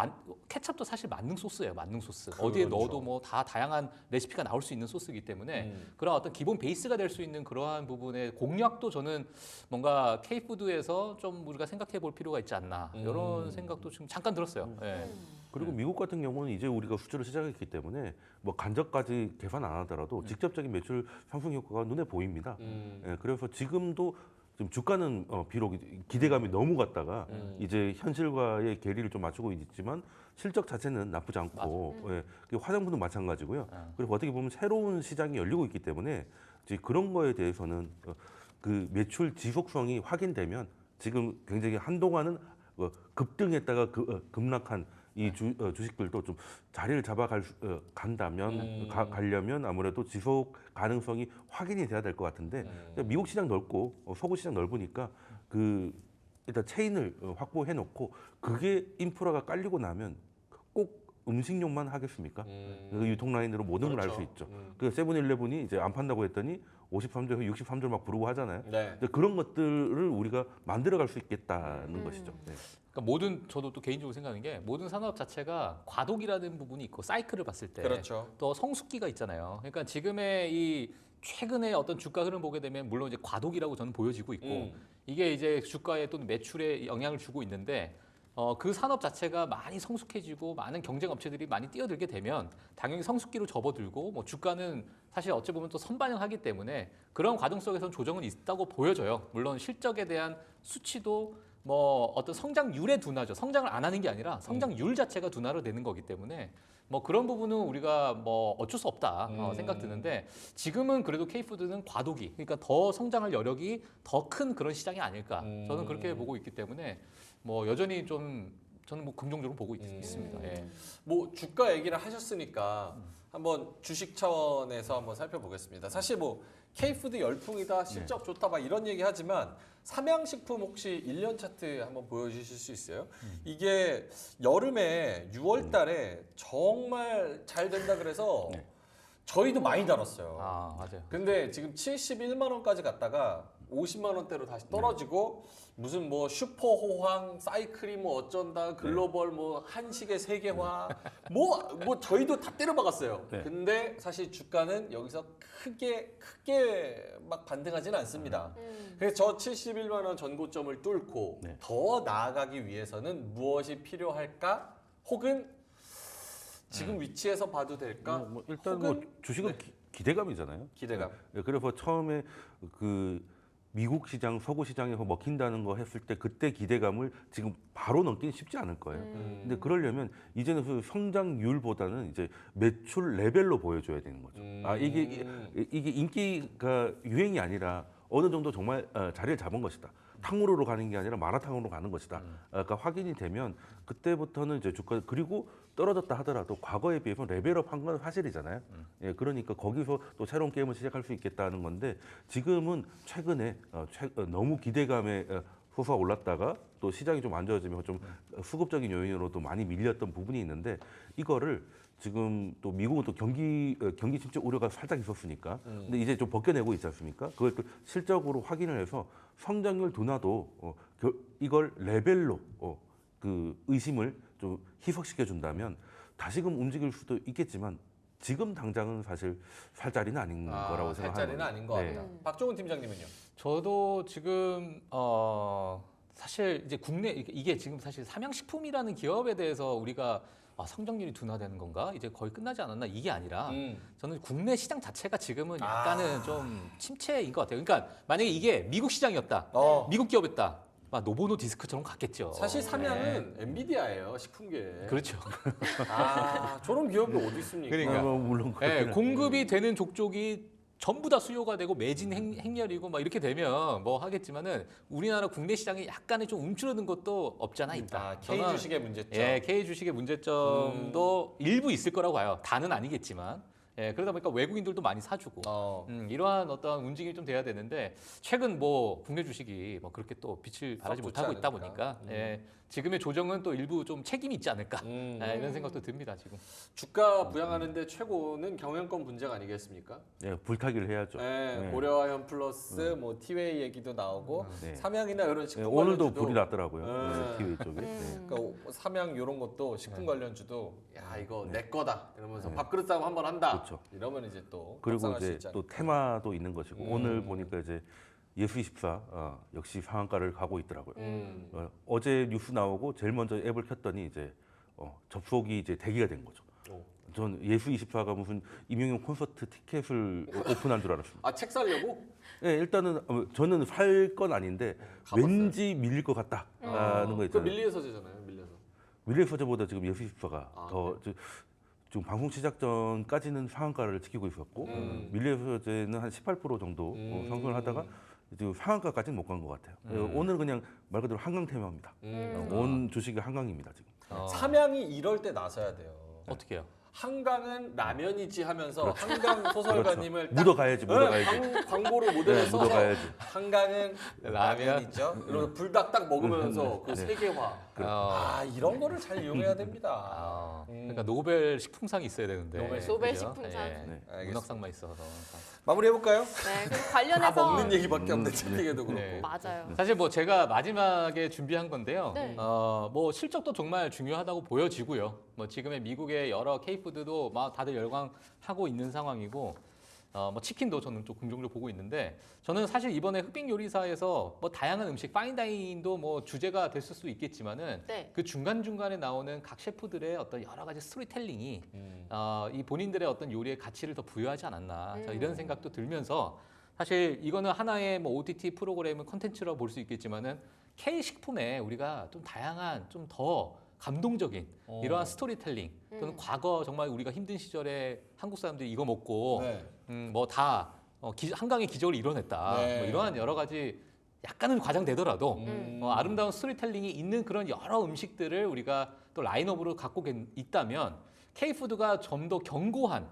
케찹도 사실 만능 소스예요. 만능 소스. 어디에 그렇죠. 넣어도 뭐 다 다양한 레시피가 나올 수 있는 소스이기 때문에 그런 어떤 기본 베이스가 될 수 있는 그러한 부분의 공략도 저는 뭔가 K푸드에서 좀 우리가 생각해 볼 필요가 있지 않나 이런 생각도 지금 잠깐 들었어요. 예. 그리고 미국 같은 경우는 이제 우리가 수출을 시작했기 때문에 뭐 간접까지 계산 안 하더라도 직접적인 매출 상승 효과가 눈에 보입니다. 예, 그래서 지금도 지금 주가는 비록 기대감이 너무 갔다가 이제 현실과의 괴리를 좀 맞추고 있지만 실적 자체는 나쁘지 않고 예, 그리고 화장품도 마찬가지고요. 그리고 어떻게 보면 새로운 시장이 열리고 있기 때문에 이제 그런 거에 대해서는 그 매출 지속성이 확인되면 지금 굉장히 한동안은 급등했다가 급락한 이 주식들도 좀 자리를 가려면 아무래도 지속 가능성이 확인이 돼야 될 것 같은데 미국 시장 넓고 서구 시장 넓으니까 일단 체인을 확보해 놓고 그게 인프라가 깔리고 나면 꼭 음식료만 하겠습니까? 그 유통 라인으로 모든 걸 알 수 그렇죠. 있죠. 그 세븐일레븐이 이제 안 판다고 했더니 53절, 63절 막 부르고 하잖아요. 네. 근데 그런 것들을 우리가 만들어갈 수 있겠다는 것이죠. 네. 그러니까 모든 저도 또 개인적으로 생각하는 게 모든 산업 자체가 과도기라는 부분이 있고 사이클을 봤을 때 그렇죠. 또 성숙기가 있잖아요. 그러니까 지금의 이 최근의 어떤 주가 흐름 보게 되면 물론 이제 과도기라고 저는 보여지고 있고 이게 이제 주가에 또 매출에 영향을 주고 있는데 그 산업 자체가 많이 성숙해지고 많은 경쟁 업체들이 많이 뛰어들게 되면 당연히 성숙기로 접어들고 뭐 주가는 사실 어찌 보면 또 선반영하기 때문에 그런 과정 속에서는 조정은 있다고 보여져요. 물론 실적에 대한 수치도 뭐 어떤 성장률의 둔화죠. 성장을 안 하는 게 아니라 성장률 자체가 둔화로 되는 거기 때문에 뭐 그런 부분은 우리가 뭐 어쩔 수 없다 생각 드는데 지금은 그래도 K푸드는 과도기, 그러니까 더 성장할 여력이 더 큰 그런 시장이 아닐까 저는 그렇게 보고 있기 때문에 뭐 여전히 좀 저는 뭐 긍정적으로 보고 있습니다. 예. 뭐 주가 얘기를 하셨으니까 한번 주식 차원에서 한번 살펴보겠습니다. 사실 뭐 K푸드 열풍이다, 실적 좋다 막 이런 얘기 하지만 삼양식품 혹시 1년 차트 한번 보여주실 수 있어요? 이게 여름에 6월 달에 정말 잘 된다 그래서 저희도 많이 다뤘어요. 아 맞아요. 근데 지금 71만 원까지 갔다가 50만 원대로 다시 떨어지고 무슨 뭐 슈퍼호황, 사이클이 뭐 어쩐다, 글로벌 뭐 한식의 세계화 뭐 저희도 다 때려박았어요. 네. 근데 사실 주가는 여기서 크게 막 반등하지는 않습니다. 그래서 저 71만 원 전고점을 뚫고 네. 더 나아가기 위해서는 무엇이 필요할까? 혹은 지금 위치에서 봐도 될까? 뭐 일단 뭐 혹은 주식은 기대감이잖아요. 기대감. 네, 그래서 처음에 그 미국 시장, 서구 시장에서 먹힌다는 거 했을 때 그때 기대감을 지금 바로 넘기는 쉽지 않을 거예요. 근데 그러려면 이제는 그 성장률보다는 이제 매출 레벨로 보여줘야 되는 거죠. 아 이게 인기가 유행이 아니라 어느 정도 정말 자리를 잡은 것이다. 탕후루로 가는 게 아니라 마라탕으로 가는 것이다. 그러니까 확인이 되면 그때부터는 이제 주가 그리고 떨어졌다 하더라도 과거에 비해서 레벨업 한 건 사실이잖아요. 예, 그러니까 거기서 또 새로운 게임을 시작할 수 있겠다는 건데 지금은 최근에 너무 기대감에 솟아올랐다가 또 시장이 좀 안 좋아지면 좀 수급적인 요인으로도 많이 밀렸던 부분이 있는데 이거를 지금 또 미국은 또 경기 침체 우려가 살짝 있었으니까 근데 이제 좀 벗겨내고 있지 않습니까? 그걸 또 실적으로 확인을 해서 성장률 둔화도 이걸 레벨로 그 의심을 좀 희석시켜 준다면 다시금 움직일 수도 있겠지만 지금 당장은 사실 살 자리는 아닌 거라고 살 생각합니다. 자리는 아닌 것 같다. 박종훈 팀장님은요? 저도 지금 사실 이제 국내 이게 지금 사실 삼양식품이라는 기업에 대해서 우리가 성장률이 둔화되는 건가? 이제 거의 끝나지 않았나? 이게 아니라 저는 국내 시장 자체가 지금은 약간은 좀 침체인 것 같아요. 그러니까 만약에 이게 미국 시장이었다, 미국 기업이었다, 노보노 디스크처럼 갔겠죠. 사실 삼양은 엔비디아예요, 식품계에. 그렇죠. 저런 기업이 어디 있습니까? 그러니까. 물론 네, 공급이 되는 족족이 전부 다 수요가 되고 매진 행렬이고 막 이렇게 되면 뭐 하겠지만은 우리나라 국내 시장이 약간의 좀 움츠러든 것도 없잖아 있다. K 저는 주식의 문제점. 예, K 주식의 문제점도 일부 있을 거라고 봐요. 다는 아니겠지만. 예, 그러다 보니까 외국인들도 많이 사주고 이러한 어떤 움직임이 좀 돼야 되는데 최근 뭐 국내 주식이 뭐 그렇게 또 빛을 발하지 좋지 못하고 있다 않으니까. 보니까 예, 지금의 조정은 또 일부 좀 책임이 있지 않을까 예, 이런 생각도 듭니다 지금. 주가 부양하는데 최고는 경영권 분쟁 아니겠습니까? 네, 불타기를 해야죠. 네, 고려아연 플러스 뭐 티웨이 얘기도 나오고 네. 삼양이나 이런 네, 식품 오늘도 관련주도 불이 났더라고요. 네. TV 쪽에. 네. 그러니까 삼양 이런 것도 식품 관련주도 야 이거 내 거다 이러면서 밥그릇 싸움 한번 한다. 그렇죠. 이러면 이제 또 그리고 협상할 수 이제 있지 또 않을까. 테마도 있는 것이고 오늘 보니까 이제 예스24 역시 상한가를 가고 있더라고요. 어제 뉴스 나오고 제일 먼저 앱을 켰더니 이제 접속이 이제 대기가 된 거죠. 전 예스24가 무슨 임영웅 콘서트 티켓을 오픈한 줄 알았습니다. 책 살려고? 네, 일단은 저는 살 건 아닌데 가봤어요? 왠지 밀릴 것 같다라는 거 그 있잖아요. 밀리의 서재잖아요. 밀려서. 밀릴 서재보다 지금 예스24가 더 지금 방송 시작 전까지는 상한가를 지키고 있었고 밀리의 서재는 한 18% 정도 상승을 하다가 지금 상한가까지는 못 간 것 같아요. 오늘 그냥 말 그대로 한강 테마입니다. 온 주식이 한강입니다 지금. 삼양이 이럴 때 나서야 돼요. 어떻게 해요? 한강은 라면이지 하면서 그렇죠. 한강 소설가님을 딱 묻어가야지, 묻어가야지. 광고로 모델해서 묻어가야지. 한강은 라면이죠. 이러면서 불닭 딱 먹으면서 그 세계화. 이런 거를 잘 이용해야 됩니다. 그러니까 노벨 식품상이 있어야 되는데. 노벨 그죠? 식품상. 알겠습니다. 문학상만 있어서. 마무리해 볼까요? 네, 그래서 다 관련해서 먹는 얘기밖에 없는데 채팅에도 그렇고. 네. 맞아요. 사실 뭐 제가 마지막에 준비한 건데요. 네. 뭐 실적도 정말 중요하다고 보여지고요. 뭐 지금의 미국의 여러 K푸드도 막 다들 열광하고 있는 상황이고, 뭐 치킨도 저는 좀 긍정적으로 보고 있는데, 저는 사실 이번에 흑백 요리사에서 뭐 다양한 음식, 파인다이닝도 뭐 주제가 됐을 수 있겠지만은 네. 그 중간 중간에 나오는 각 셰프들의 어떤 여러 가지 스토리텔링이 이 본인들의 어떤 요리의 가치를 더 부여하지 않았나 자, 이런 생각도 들면서 사실 이거는 하나의 뭐 OTT 프로그램 콘텐츠로 볼 수 있겠지만은 K 식품에 우리가 좀 다양한 좀 더 감동적인 이러한 스토리텔링 또는 과거 정말 우리가 힘든 시절에 한국 사람들이 이거 먹고 네. 뭐 다 한강의 기적을 이뤄냈다. 네. 뭐 이러한 여러 가지 약간은 과장되더라도 아름다운 스토리텔링이 있는 그런 여러 음식들을 우리가 또 라인업으로 갖고 있다면 K푸드가 좀 더 견고한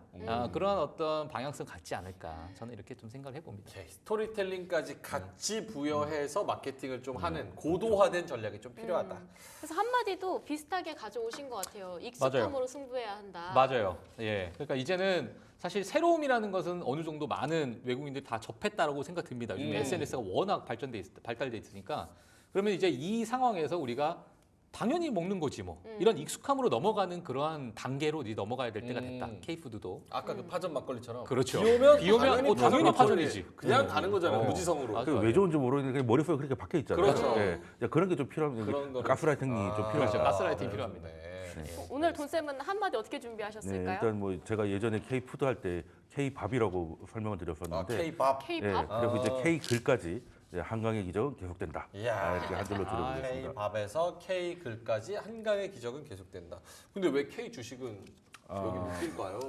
그런 어떤 방향성 갖지 않을까 저는 이렇게 좀 생각을 해봅니다. 오케이. 스토리텔링까지 같이 부여해서 마케팅을 좀 하는 고도화된 전략이 좀 필요하다. 그래서 한마디도 비슷하게 가져오신 것 같아요. 익숙함으로 승부해야 한다. 맞아요. 예. 그러니까 이제는 사실 새로움이라는 것은 어느 정도 많은 외국인들이 다 접했다라고 생각됩니다. 요즘 SNS가 워낙 발달돼 있으니까. 그러면 이제 이 상황에서 우리가 당연히 먹는 거지 뭐. 이런 익숙함으로 넘어가는 그러한 단계로 이제 넘어가야 될 때가 됐다. K푸드도. 아까 그 파전 막걸리처럼. 그렇죠. 비 오면 당연히 파전이지. 그냥 가는 거잖아요. 무지성으로. 맞아요. 그 왜 좋은지 모르는데 그냥 머릿속에 그렇게 박혀 있잖아요. 그렇죠. 예. 그런 게 좀 필요합니다. 그런 거를- 가스라이팅이 좀 그렇죠. 필요하죠. 가스라이팅 필요합니다. 네. 오늘 돈쌤은 한마디 어떻게 네, 준비하셨을까요? 일단 뭐 제가 예전에 K 푸드 할 때 K 밥이라고 설명을 드렸었는데, K-밥. K-밥? 그리고 이제 K 글까지 한강의 기적은 계속된다. 이야. 이렇게 한 줄로 줄여보겠습니다. K-밥에서 K 글까지 한강의 기적은 계속된다. 근데 왜 K 주식은 여기 묶일까요?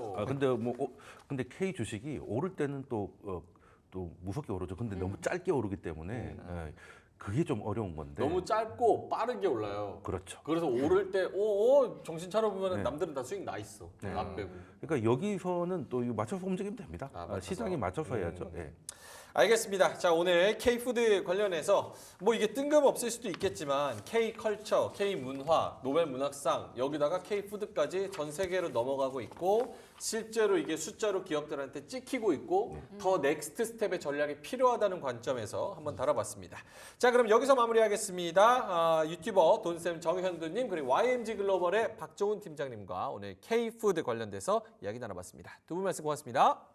근데 K 주식이 오를 때는 또 무섭게 오르죠. 근데 너무 짧게 오르기 때문에 그게 좀 어려운 건데. 너무 짧고 빠르게 올라요. 그렇죠. 그래서 오를 때 정신 차려보면 남들은 다 수익 나 있어. 나 빼고. 그러니까 여기서는 또 이거 맞춰서 움직이면 됩니다. 맞춰서. 시장에 맞춰서 해야죠. 예. 알겠습니다. 자, 오늘 K푸드 관련해서 뭐 이게 뜬금없을 수도 있겠지만 K컬처, K문화, 노벨 문학상 여기다가 K푸드까지 전 세계로 넘어가고 있고 실제로 이게 숫자로 기업들한테 찍히고 있고 더 넥스트 스텝의 전략이 필요하다는 관점에서 한번 다뤄봤습니다. 자, 그럼 여기서 마무리하겠습니다. 유튜버 돈쌤 정현두님 그리고 YMG 글로벌의 박종훈 팀장님과 오늘 K푸드 관련돼서 이야기 나눠봤습니다. 두 분 말씀 고맙습니다.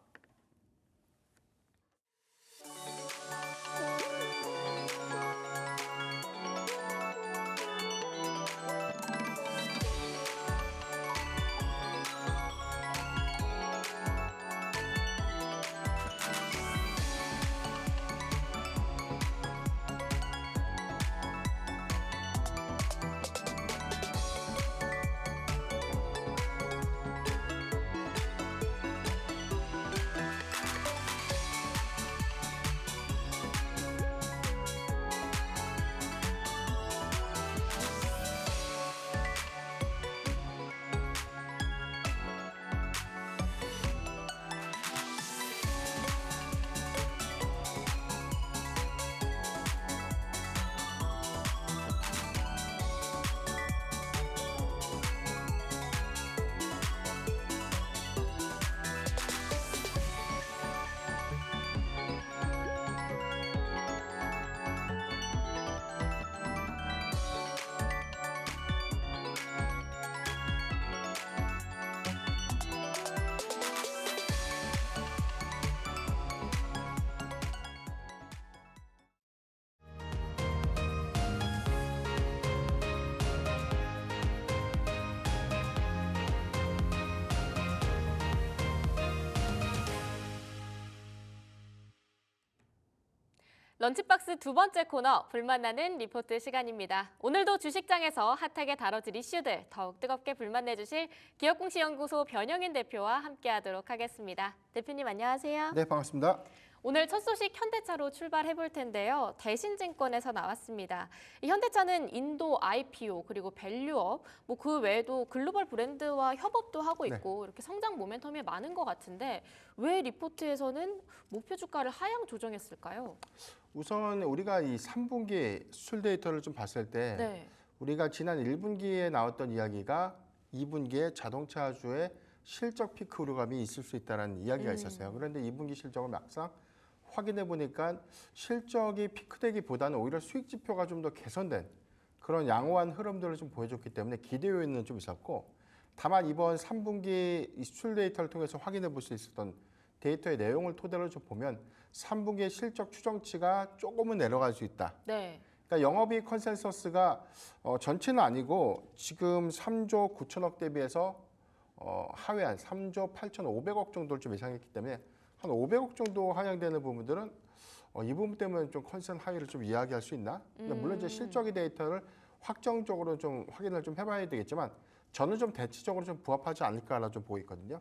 런치박스 두 번째 코너 불만나는 리포트 시간입니다. 오늘도 주식장에서 핫하게 다뤄질 이슈들 더욱 뜨겁게 불만내주실 기업공시연구소 변영인 대표와 함께하도록 하겠습니다. 대표님 안녕하세요. 네, 반갑습니다. 오늘 첫 소식 현대차로 출발해 볼 텐데요. 대신증권에서 나왔습니다. 이 현대차는 인도 IPO 그리고 밸류업, 뭐 그 외에도 글로벌 브랜드와 협업도 하고 있고 이렇게 성장 모멘텀이 많은 것 같은데 왜 리포트에서는 목표 주가를 하향 조정했을까요? 우선 우리가 이 3분기 수출 데이터를 좀 봤을 때 네. 우리가 지난 1분기에 나왔던 이야기가 2분기에 자동차주의 실적 피크 우려감이 있을 수 있다는 이야기가 있었어요. 그런데 2분기 실적을 막상 확인해 보니까 실적이 피크되기보다는 오히려 수익 지표가 좀 더 개선된 그런 양호한 흐름들을 좀 보여줬기 때문에 기대 요인은 좀 있었고, 다만 이번 3분기 이 수출 데이터를 통해서 확인해 볼 수 있었던 데이터의 내용을 토대로 좀 보면 3분기의 실적 추정치가 조금은 내려갈 수 있다. 네. 그러니까 영업이익 컨센서스가 전체는 아니고 지금 3조 9천억 대비해서 하회한 3조 8,500억 정도를 좀 예상했기 때문에 한 500억 정도 하향되는 부분들은 이 부분 때문에 좀 컨센 하위를 좀 이야기할 수 있나? 근데 물론 이제 실적의 데이터를 확정적으로 좀 확인을 좀 해봐야 되겠지만 저는 좀 대체적으로 좀 부합하지 않을까라 좀 보고 있거든요.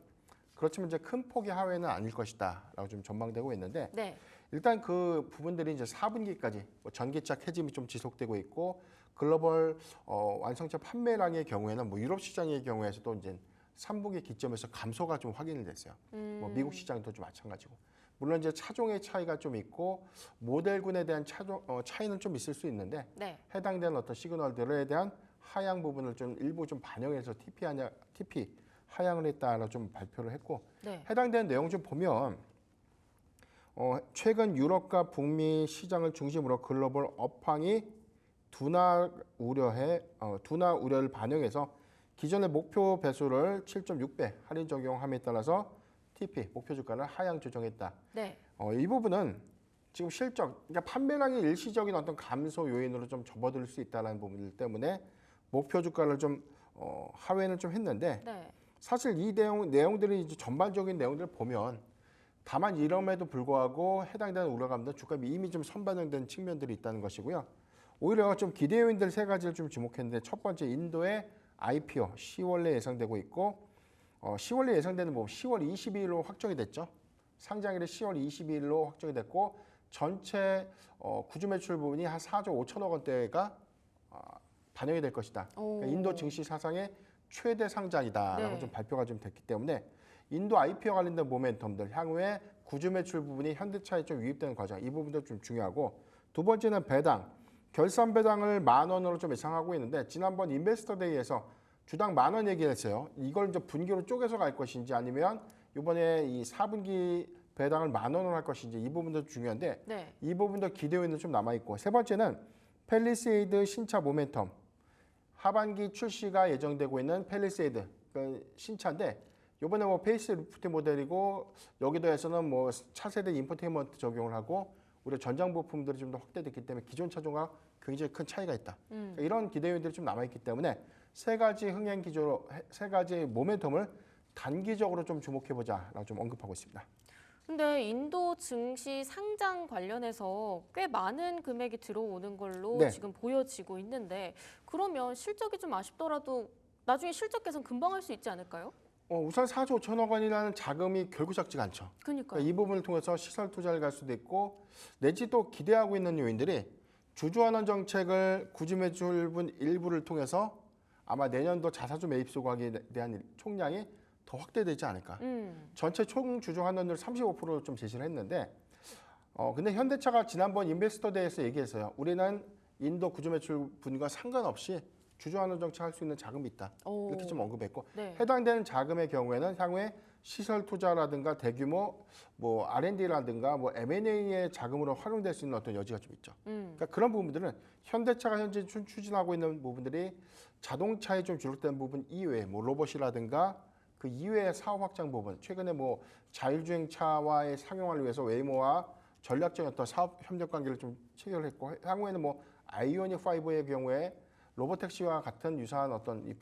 그렇지만 이제 큰 폭의 하회는 아닐 것이다라고 좀 전망되고 있는데 네. 일단 그 부분들이 이제 4분기까지 뭐 전기차 캐짐이 좀 지속되고 있고 글로벌 완성차 판매량의 경우에는 뭐 유럽 시장의 경우에서도 이제 3분기 기점에서 감소가 좀 확인이 됐어요. 뭐 미국 시장도 좀 마찬가지고. 물론 이제 차종의 차이가 좀 있고 모델군에 대한 차이는 좀 있을 수 있는데 네. 해당되는 어떤 시그널들에 대한 하향 부분을 좀 일부 좀 반영해서 TP 하향을 했다라고 좀 발표를 했고 네. 해당되는 내용 좀 보면 최근 유럽과 북미 시장을 중심으로 글로벌 업황이 둔화 우려를 반영해서 기존의 목표 배수를 7.6배 할인 적용함에 따라서 TP 목표 주가를 하향 조정했다. 네. 이 부분은 지금 실적, 그러니까 판매량의 일시적인 어떤 감소 요인으로 좀 접어들 수 있다는 부분들 때문에 목표 주가를 좀 하회는 좀 했는데 네. 사실 이 내용들이 이제 전반적인 내용들을 보면 다만 이럼에도 불구하고 해당되는 우려감도 주가비 이미 좀 선반영된 측면들이 있다는 것이고요. 오히려 좀 기대 요인들 세 가지를 좀 주목했는데 첫 번째 인도의 IPO 10월에 예상되고 있고 10월에 예상되는 뭐 10월 22일로 확정이 됐죠. 상장일이 10월 22일로 확정이 됐고 전체 구주 매출 부분이 한 4조 5천억 원대가 반영이 될 것이다. 그러니까 인도 증시 사상의 최대 상장이다라고 네. 좀 발표가 좀 됐기 때문에 인도 IPO 관련된 모멘텀들 향후에 구주 매출 부분이 현대차에 좀 유입되는 과정 이 부분도 좀 중요하고 두 번째는 배당 결산 배당을 10,000원으로 좀 예상하고 있는데 지난번 인베스터 데이에서 주당 10,000원 얘기했어요. 이걸 이제 분기로 쪼개서 갈 것인지 아니면 이번에 이 4분기 배당을 10,000원으로 할 것인지 이 부분도 중요한데 네. 이 부분도 기대 요인도 좀 남아 있고 세 번째는 팰리세이드 신차 모멘텀 하반기 출시가 예정되고 있는 팰리세이드 그 신차인데 이번에 뭐 페이스리프트 모델이고 여기도 해서는 뭐 차세대 인포테인먼트 적용을 하고 우리 전장 부품들이 좀 더 확대됐기 때문에 기존 차종과 굉장히 큰 차이가 있다. 그러니까 이런 기대 요인들이 좀 남아 있기 때문에 세 가지 흥행 기조로 세 가지 모멘텀을 단기적으로 좀 주목해 보자라고 좀 언급하고 있습니다. 근데 인도 증시 상장 관련해서 꽤 많은 금액이 들어오는 걸로 네. 지금 보여지고 있는데 그러면 실적이 좀 아쉽더라도 나중에 실적 개선 금방 할 수 있지 않을까요? 우선 4조 5천억 원이라는 자금이 결국 적지가 않죠. 그러니까요. 그러니까 이 부분을 통해서 시설 투자를 갈 수도 있고 내지 또 기대하고 있는 요인들이 주주환원 정책을 구주 매출분 일부를 통해서 아마 내년도 자사주 매입 소각에 대한 총량이 더 확대되지 않을까. 전체 총 주주 환원율 35%를 좀 제시를 했는데 근데 현대차가 지난번 인베스터 데이에서 얘기했어요. 우리는 인도 구주 매출 분과 상관없이 주주 환원 정책 할 수 있는 자금이 있다. 이렇게 좀 언급했고 네. 해당되는 자금의 경우에는 향후에 시설 투자라든가 대규모 뭐 R&D라든가 뭐 M&A의 자금으로 활용될 수 있는 어떤 여지가 좀 있죠. 그러니까 그런 부분들은 현대차가 현재 추진하고 있는 부분들이 자동차에 좀 주력된 부분 이외에 뭐 로봇이라든가 그 이외의 사업 확장 부분, 최근에 뭐 자율주행차와의 상용화를 위해서 웨이모와 전략적인 어떤 사업 협력 관계를 좀 체결했고 향후에는 뭐 아이오닉 5의 경우에 로보택시와 같은 유사한 어떤 이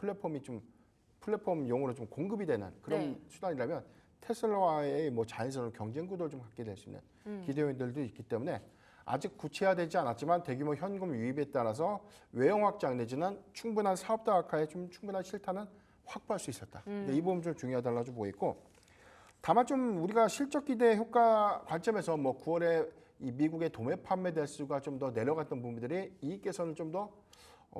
플랫폼용으로 좀 공급이 되는 그런 네. 수단이라면 테슬라와의 뭐 자연스러운 경쟁 구도를 좀 갖게 될 수 있는 기대 요인들도 있기 때문에 아직 구체화되지 않았지만 대규모 현금 유입에 따라서 외형 확장 내지는 충분한 사업 다각화에 좀 충분한 실탄은 확보할 수 있었다. 이 부분 좀 중요하다고 보고 있고 다만 좀 우리가 실적 기대 효과 관점에서 뭐 9월에 이 미국의 도매 판매 대수가 좀 더 내려갔던 부분들이 이익 개선을 좀 더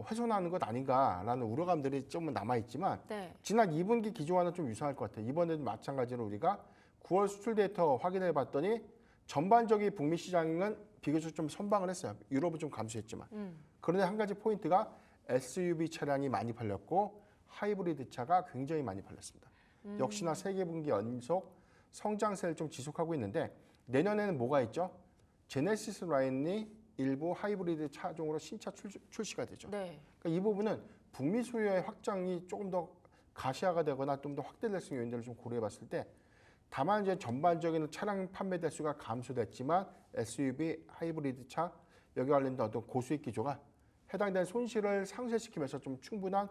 훼손하는 것 아닌가라는 우려감들이 좀 남아 있지만 네. 지난 2분기 기조와는 좀 유사할 것 같아요. 이번에도 마찬가지로 우리가 9월 수출 데이터 확인해 봤더니 전반적인 북미 시장은 비교적 좀 선방을 했어요. 유럽은 좀 감소했지만. 그런데 한 가지 포인트가 SUV 차량이 많이 팔렸고 하이브리드 차가 굉장히 많이 팔렸습니다. 역시나 세계 분기 연속 성장세를 좀 지속하고 있는데 내년에는 뭐가 있죠? 제네시스 라인이 일부 하이브리드 차종으로 신차 출시가 되죠. 네. 그러니까 이 부분은 북미 수요의 확장이 조금 더 가시화가 되거나 좀 더 확대될 수 있는 요인들을 좀 고려해 봤을 때 다만 이제 전반적인 차량 판매 대수가 감소됐지만 SUV, 하이브리드 차 여기 관련된 어떤 고수익 기조가 해당되는 손실을 상쇄시키면서 좀 충분한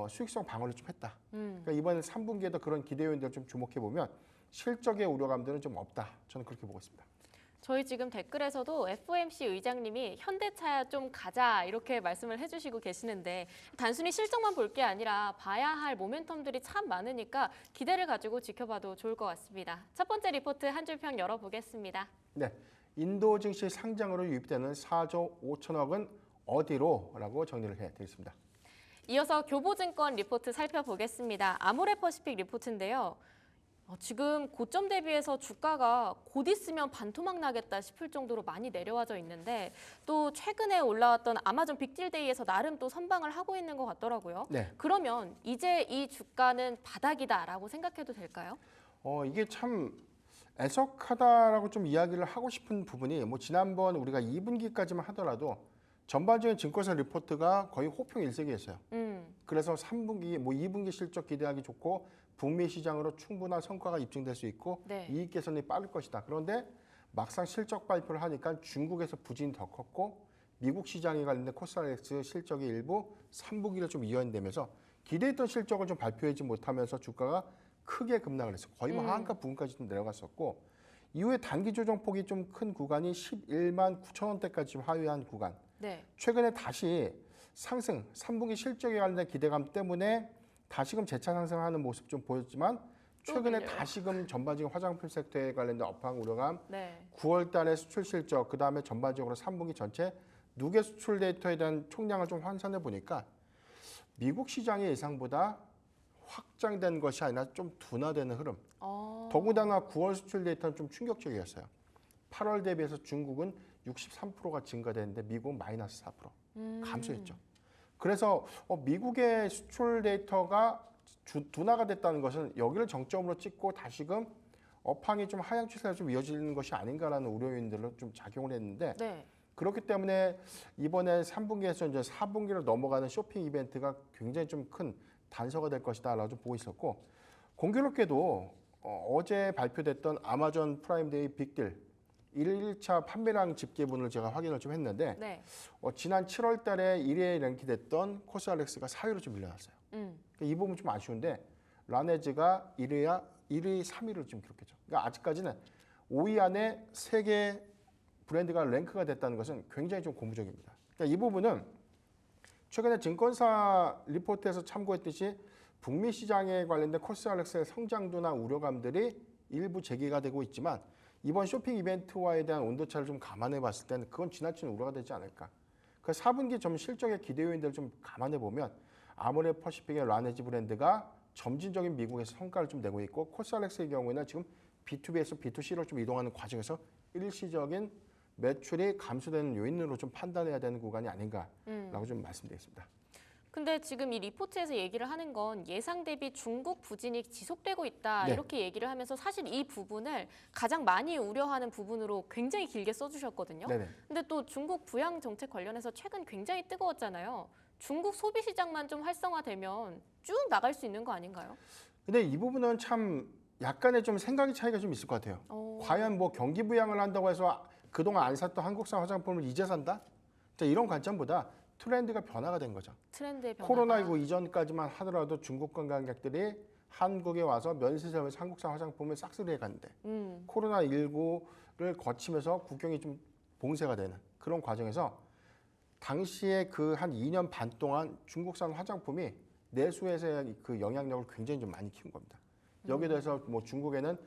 수익성 방어를 좀 했다. 그러니까 이번 3분기에도 그런 기대 요인들을 좀 주목해 보면 실적의 우려감들은 좀 없다. 저는 그렇게 보고 있습니다. 저희 지금 댓글에서도 FOMC 의장님이 현대차야 좀 가자 이렇게 말씀을 해주시고 계시는데 단순히 실적만 볼 게 아니라 봐야 할 모멘텀들이 참 많으니까 기대를 가지고 지켜봐도 좋을 것 같습니다. 첫 번째 리포트 한 줄 평 열어보겠습니다. 네, 인도 증시 상장으로 유입되는 4조 5천억은 어디로? 라고 정리를 해드리겠습니다. 이어서 교보증권 리포트 살펴보겠습니다. 아모레퍼시픽 리포트인데요. 지금 고점 대비해서 주가가 곧 있으면 반토막 나겠다 싶을 정도로 많이 내려와져 있는데 또 최근에 올라왔던 아마존 빅딜데이에서 나름 또 선방을 하고 있는 것 같더라고요. 네. 그러면 이제 이 주가는 바닥이다라고 생각해도 될까요? 이게 참 애석하다라고 좀 이야기를 하고 싶은 부분이 뭐 지난번 우리가 2분기까지만 하더라도 전반적인 증권사 리포트가 거의 호평 일색이었어요. 그래서 3분기, 뭐 2분기 실적 기대하기 좋고 북미 시장으로 충분한 성과가 입증될 수 있고 네. 이익 개선이 빠를 것이다. 그런데 막상 실적 발표를 하니까 중국에서 부진이 더 컸고 미국 시장에 관련된 코스닥 실적이 일부 3분기를 좀 이어내면서 기대했던 실적을 좀 발표하지 못하면서 주가가 크게 급락을 했어요. 거의 뭐 하한가 부근까지 좀 내려갔었고 이후에 단기 조정폭이 좀 큰 구간이 11만 9천 원대까지 좀 하회한 구간. 네. 최근에 다시 상승, 3분기 실적에 관련된 기대감 때문에 다시금 재차 상승하는 모습 좀 보였지만 최근에 밀려요. 다시금 전반적인 화장품 섹터에 관련된 업황 우려감, 네. 9월 달에 수출 실적, 그다음에 전반적으로 3분기 전체 누계 수출 데이터에 대한 총량을 좀 환산해 보니까 미국 시장의 예상보다 확장된 것이 아니라 좀 둔화되는 흐름. 더군다나 9월 수출 데이터는 좀 충격적이었어요. 8월 대비해서 중국은 63%가 증가됐는데 미국은 마이너스 4% 감소했죠. 그래서 미국의 수출 데이터가 둔화가 됐다는 것은 여기를 정점으로 찍고 다시금 업황이 좀 하향 추세가 좀 이어지는 것이 아닌가라는 우려 요인들로 좀 작용을 했는데 네. 그렇기 때문에 이번에 3분기에서 이제 4분기로 넘어가는 쇼핑 이벤트가 굉장히 좀 큰 단서가 될 것이다라고 좀 보고 있었고 공교롭게도 어제 발표됐던 아마존 프라임데이 빅딜 1일차 판매량 집계분을 제가 확인을 좀 했는데 네. 지난 7월 달에 1위에 랭크됐던 코스알렉스가 4위로 좀 밀려났어요. 이 부분 좀 아쉬운데 라네즈가 1위, 3위를 좀 기록했죠. 그러니까 아직까지는 5위 안에 3개 브랜드가 랭크가 됐다는 것은 굉장히 좀 고무적입니다. 그러니까 이 부분은 최근에 증권사 리포트에서 참고했듯이 북미 시장에 관련된 코스알렉스의 성장도나 우려감들이 일부 제기가 되고 있지만 이번 쇼핑 이벤트와에 대한 온도차를 좀 감안해 봤을 때는 그건 지나친 우려가 되지 않을까. 그 4분기 점 실적의 기대 요인들을 좀 감안해 보면 아모레 퍼시픽의 라네즈 브랜드가 점진적인 미국에서 성과를 좀 내고 있고 코스알렉스의 경우에는 지금 B2B에서 B2C로 좀 이동하는 과정에서 일시적인 매출이 감소되는 요인으로 좀 판단해야 되는 구간이 아닌가라고 좀 말씀드리겠습니다. 근데 지금 이 리포트에서 얘기를 하는 건 예상 대비 중국 부진이 지속되고 있다 네. 이렇게 얘기를 하면서 사실 이 부분을 가장 많이 우려하는 부분으로 굉장히 길게 써주셨거든요. 네네. 근데 또 중국 부양 정책 관련해서 최근 굉장히 뜨거웠잖아요. 중국 소비 시장만 좀 활성화되면 쭉 나갈 수 있는 거 아닌가요? 근데 이 부분은 참 약간의 좀 생각의 차이가 좀 있을 것 같아요. 과연 뭐 경기 부양을 한다고 해서 그동안 안 샀던 한국산 화장품을 이제 산다? 자, 이런 관점보다 트렌드가 변화가 된 거죠. 트렌드의 변화가. 코로나19 이전까지만 하더라도 중국 관광객들이 한국에 와서 면세점에서 한국산 화장품을 싹쓸이해 갔는데 코로나19를 거치면서 국경이 좀 봉쇄가 되는 그런 과정에서 당시에 그 한 2년 반 동안 중국산 화장품이 내수에서의 그 영향력을 굉장히 좀 많이 키운 겁니다. 여기에 대해서 뭐 중국에는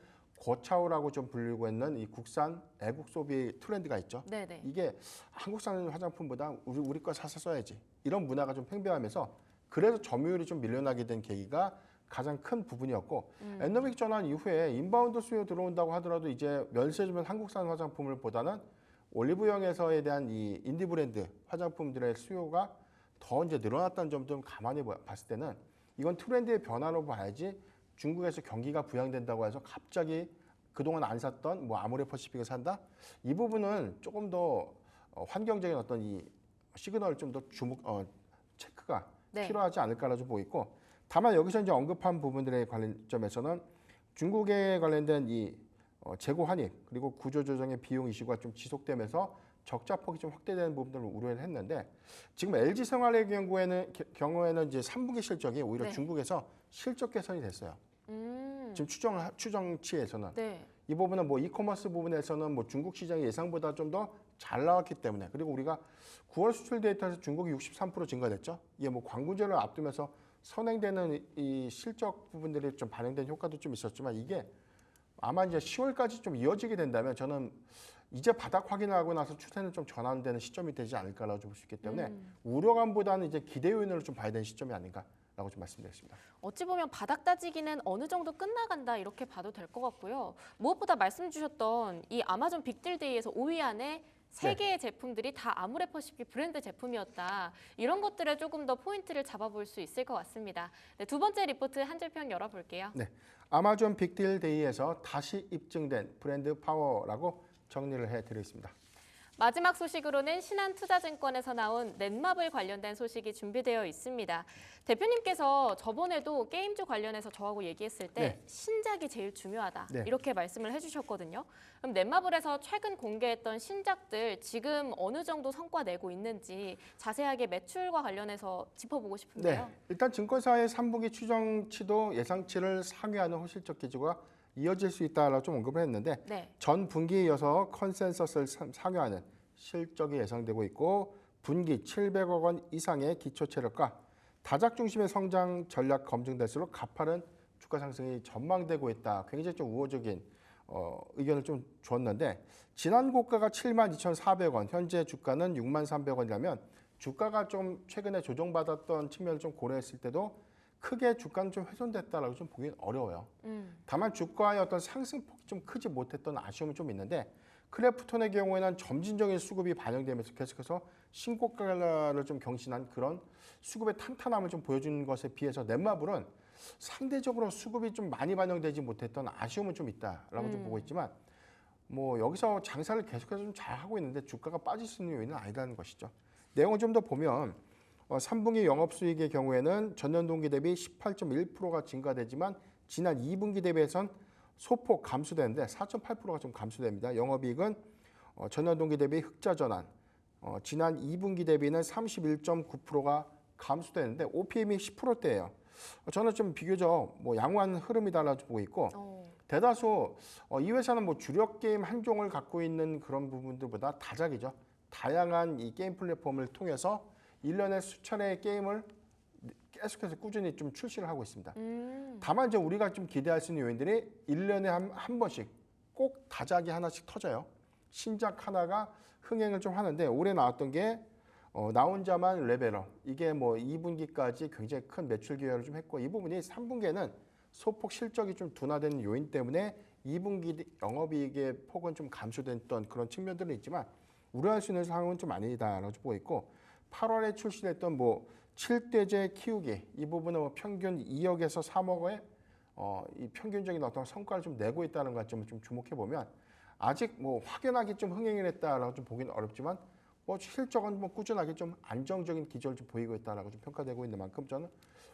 고차오라고 좀 불리고 있는 이 국산 애국 소비 트렌드가 있죠. 네네. 이게 한국산 화장품보다 우리 거 사서 써야지 이런 문화가 좀 팽배하면서 그래서 점유율이 좀 밀려나게 된 계기가 가장 큰 부분이었고 엔더믹 전환 이후에 인바운드 수요 들어온다고 하더라도 이제 면세점은 한국산 화장품을 보다는 올리브영에서에 대한 이 인디 브랜드 화장품들의 수요가 더 이제 늘어났다는 점 좀 가만히 봤을 때는 이건 트렌드의 변화로 봐야지 중국에서 경기가 부양된다고 해서 갑자기 그동안 안 샀던 뭐 아모레퍼시픽을 산다? 이 부분은 조금 더 환경적인 어떤 이 시그널을 좀 더 체크가 네. 필요하지 않을까라 좀 보고 있고 다만 여기서 이제 언급한 부분들의 관점에서는 중국에 관련된 이 재고 환입 그리고 구조조정의 비용 이슈가 좀 지속되면서 적자폭이 좀 확대되는 부분들을 우려를 했는데 지금 LG 생활의 경우에는 이제 3분기 실적이 오히려 네. 중국에서 실적 개선이 됐어요. 지금 추정치에서는 네. 이 부분은 뭐 이커머스 부분에서는 뭐 중국 시장이 예상보다 좀 더 잘 나왔기 때문에 그리고 우리가 9월 수출 데이터에서 중국이 63% 증가됐죠. 이게 뭐 광구제를 앞두면서 선행되는 이 실적 부분들이 좀 반영된 효과도 좀 있었지만 이게 아마 이제 10월까지 좀 이어지게 된다면 저는 이제 바닥 확인을 하고 나서 추세는 좀 전환되는 시점이 되지 않을까라고 볼 수 있기 때문에 우려감보다는 이제 기대 요인으로 좀 봐야 되는 시점이 아닌가라고 좀 말씀드리겠습니다. 어찌 보면 바닥 따지기는 어느 정도 끝나간다 이렇게 봐도 될 것 같고요. 무엇보다 말씀 주셨던 이 아마존 빅딜데이에서 5위 안에 세 개의 제품들이 다 아모레퍼시픽 브랜드 제품이었다. 이런 것들에 조금 더 포인트를 잡아볼 수 있을 것 같습니다. 네, 두 번째 리포트 한 줄평 열어볼게요. 네, 아마존 빅딜 데이에서 다시 입증된 브랜드 파워라고 정리를 해드리겠습니다. 마지막 소식으로는 신한투자증권에서 나온 넷마블 관련된 소식이 준비되어 있습니다. 대표님께서 저번에도 게임주 관련해서 저하고 얘기했을 때 네. 신작이 제일 중요하다 네. 이렇게 말씀을 해주셨거든요. 그럼 넷마블에서 최근 공개했던 신작들 지금 어느 정도 성과 내고 있는지 자세하게 매출과 관련해서 짚어보고 싶은데요. 네, 일단 증권사의 3분기 추정치도 예상치를 상회하는 호실적 기조가 이어질 수 있다라고 좀 언급을 했는데 네. 전 분기에 이어서 컨센서스를 상회하는 실적이 예상되고 있고 분기 700억 원 이상의 기초 체력과 다작 중심의 성장 전략 검증될수록 가파른 주가 상승이 전망되고 있다. 굉장히 좀 우호적인 의견을 좀 줬는데 지난 고가가 72,400원, 현재 주가는 63,300원이라면 주가가 좀 최근에 조정받았던 측면을 좀 고려했을 때도 크게 주가는 좀 훼손됐다라고 좀 보기는 어려워요. 다만 주가의 어떤 상승폭이 좀 크지 못했던 아쉬움은 좀 있는데 크래프톤의 경우에는 점진적인 수급이 반영되면서 계속해서 신고가를 좀 경신한 그런 수급의 탄탄함을 좀 보여준 것에 비해서 넷마블은 상대적으로 수급이 좀 많이 반영되지 못했던 아쉬움은 좀 있다라고 좀 보고 있지만 뭐 여기서 장사를 계속해서 좀 잘하고 있는데 주가가 빠질 수 있는 요인은 아니라는 것이죠. 내용을 좀 더 보면 3분기 영업수익의 경우에는 전년 동기 대비 18.1%가 증가되지만 지난 2분기 대비해선 소폭 감소되는데 4.8%가 좀 감소됩니다. 영업이익은 전년 동기 대비 흑자 전환, 지난 2분기 대비는 31.9%가 감소되는데 OPM이 10%대예요. 저는 좀 비교적 뭐 양호한 흐름이다라고 보고 있고 대다수 이 회사는 뭐 주력 게임 한 종을 갖고 있는 그런 부분들보다 다작이죠. 다양한 이 게임 플랫폼을 통해서 1년에 수차례의 게임을 계속해서 꾸준히 좀 출시를 하고 있습니다. 다만 이제 우리가 좀 기대할 수 있는 요인들이 1년에 한 번씩 꼭 다작이 하나씩 터져요. 신작 하나가 흥행을 좀 하는데 올해 나왔던 게 나 혼자만 레벨업 이게 뭐 2분기까지 굉장히 큰 매출 기여를 좀 했고 이 부분이 3분기에는 소폭 실적이 좀 둔화되는 요인 때문에 2분기 영업이익의 폭은 좀 감소됐던 그런 측면들은 있지만 우려할 수 있는 상황은 좀 아니다라고 보고 있고 8월에 출시됐던 뭐 7대제 키우기 이 부분은 뭐 평균 2억에서 3억의 이 평균적인 어떤 성과를 좀 내고 있다는 관점을 좀 주목해 보면 아직 뭐 확연하게 좀 흥행을 했다라고 좀 보기는 어렵지만 뭐 실적은 뭐 꾸준하게 좀 안정적인 기조를 좀 보이고 있다라고 좀 평가되고 있는 만큼 저는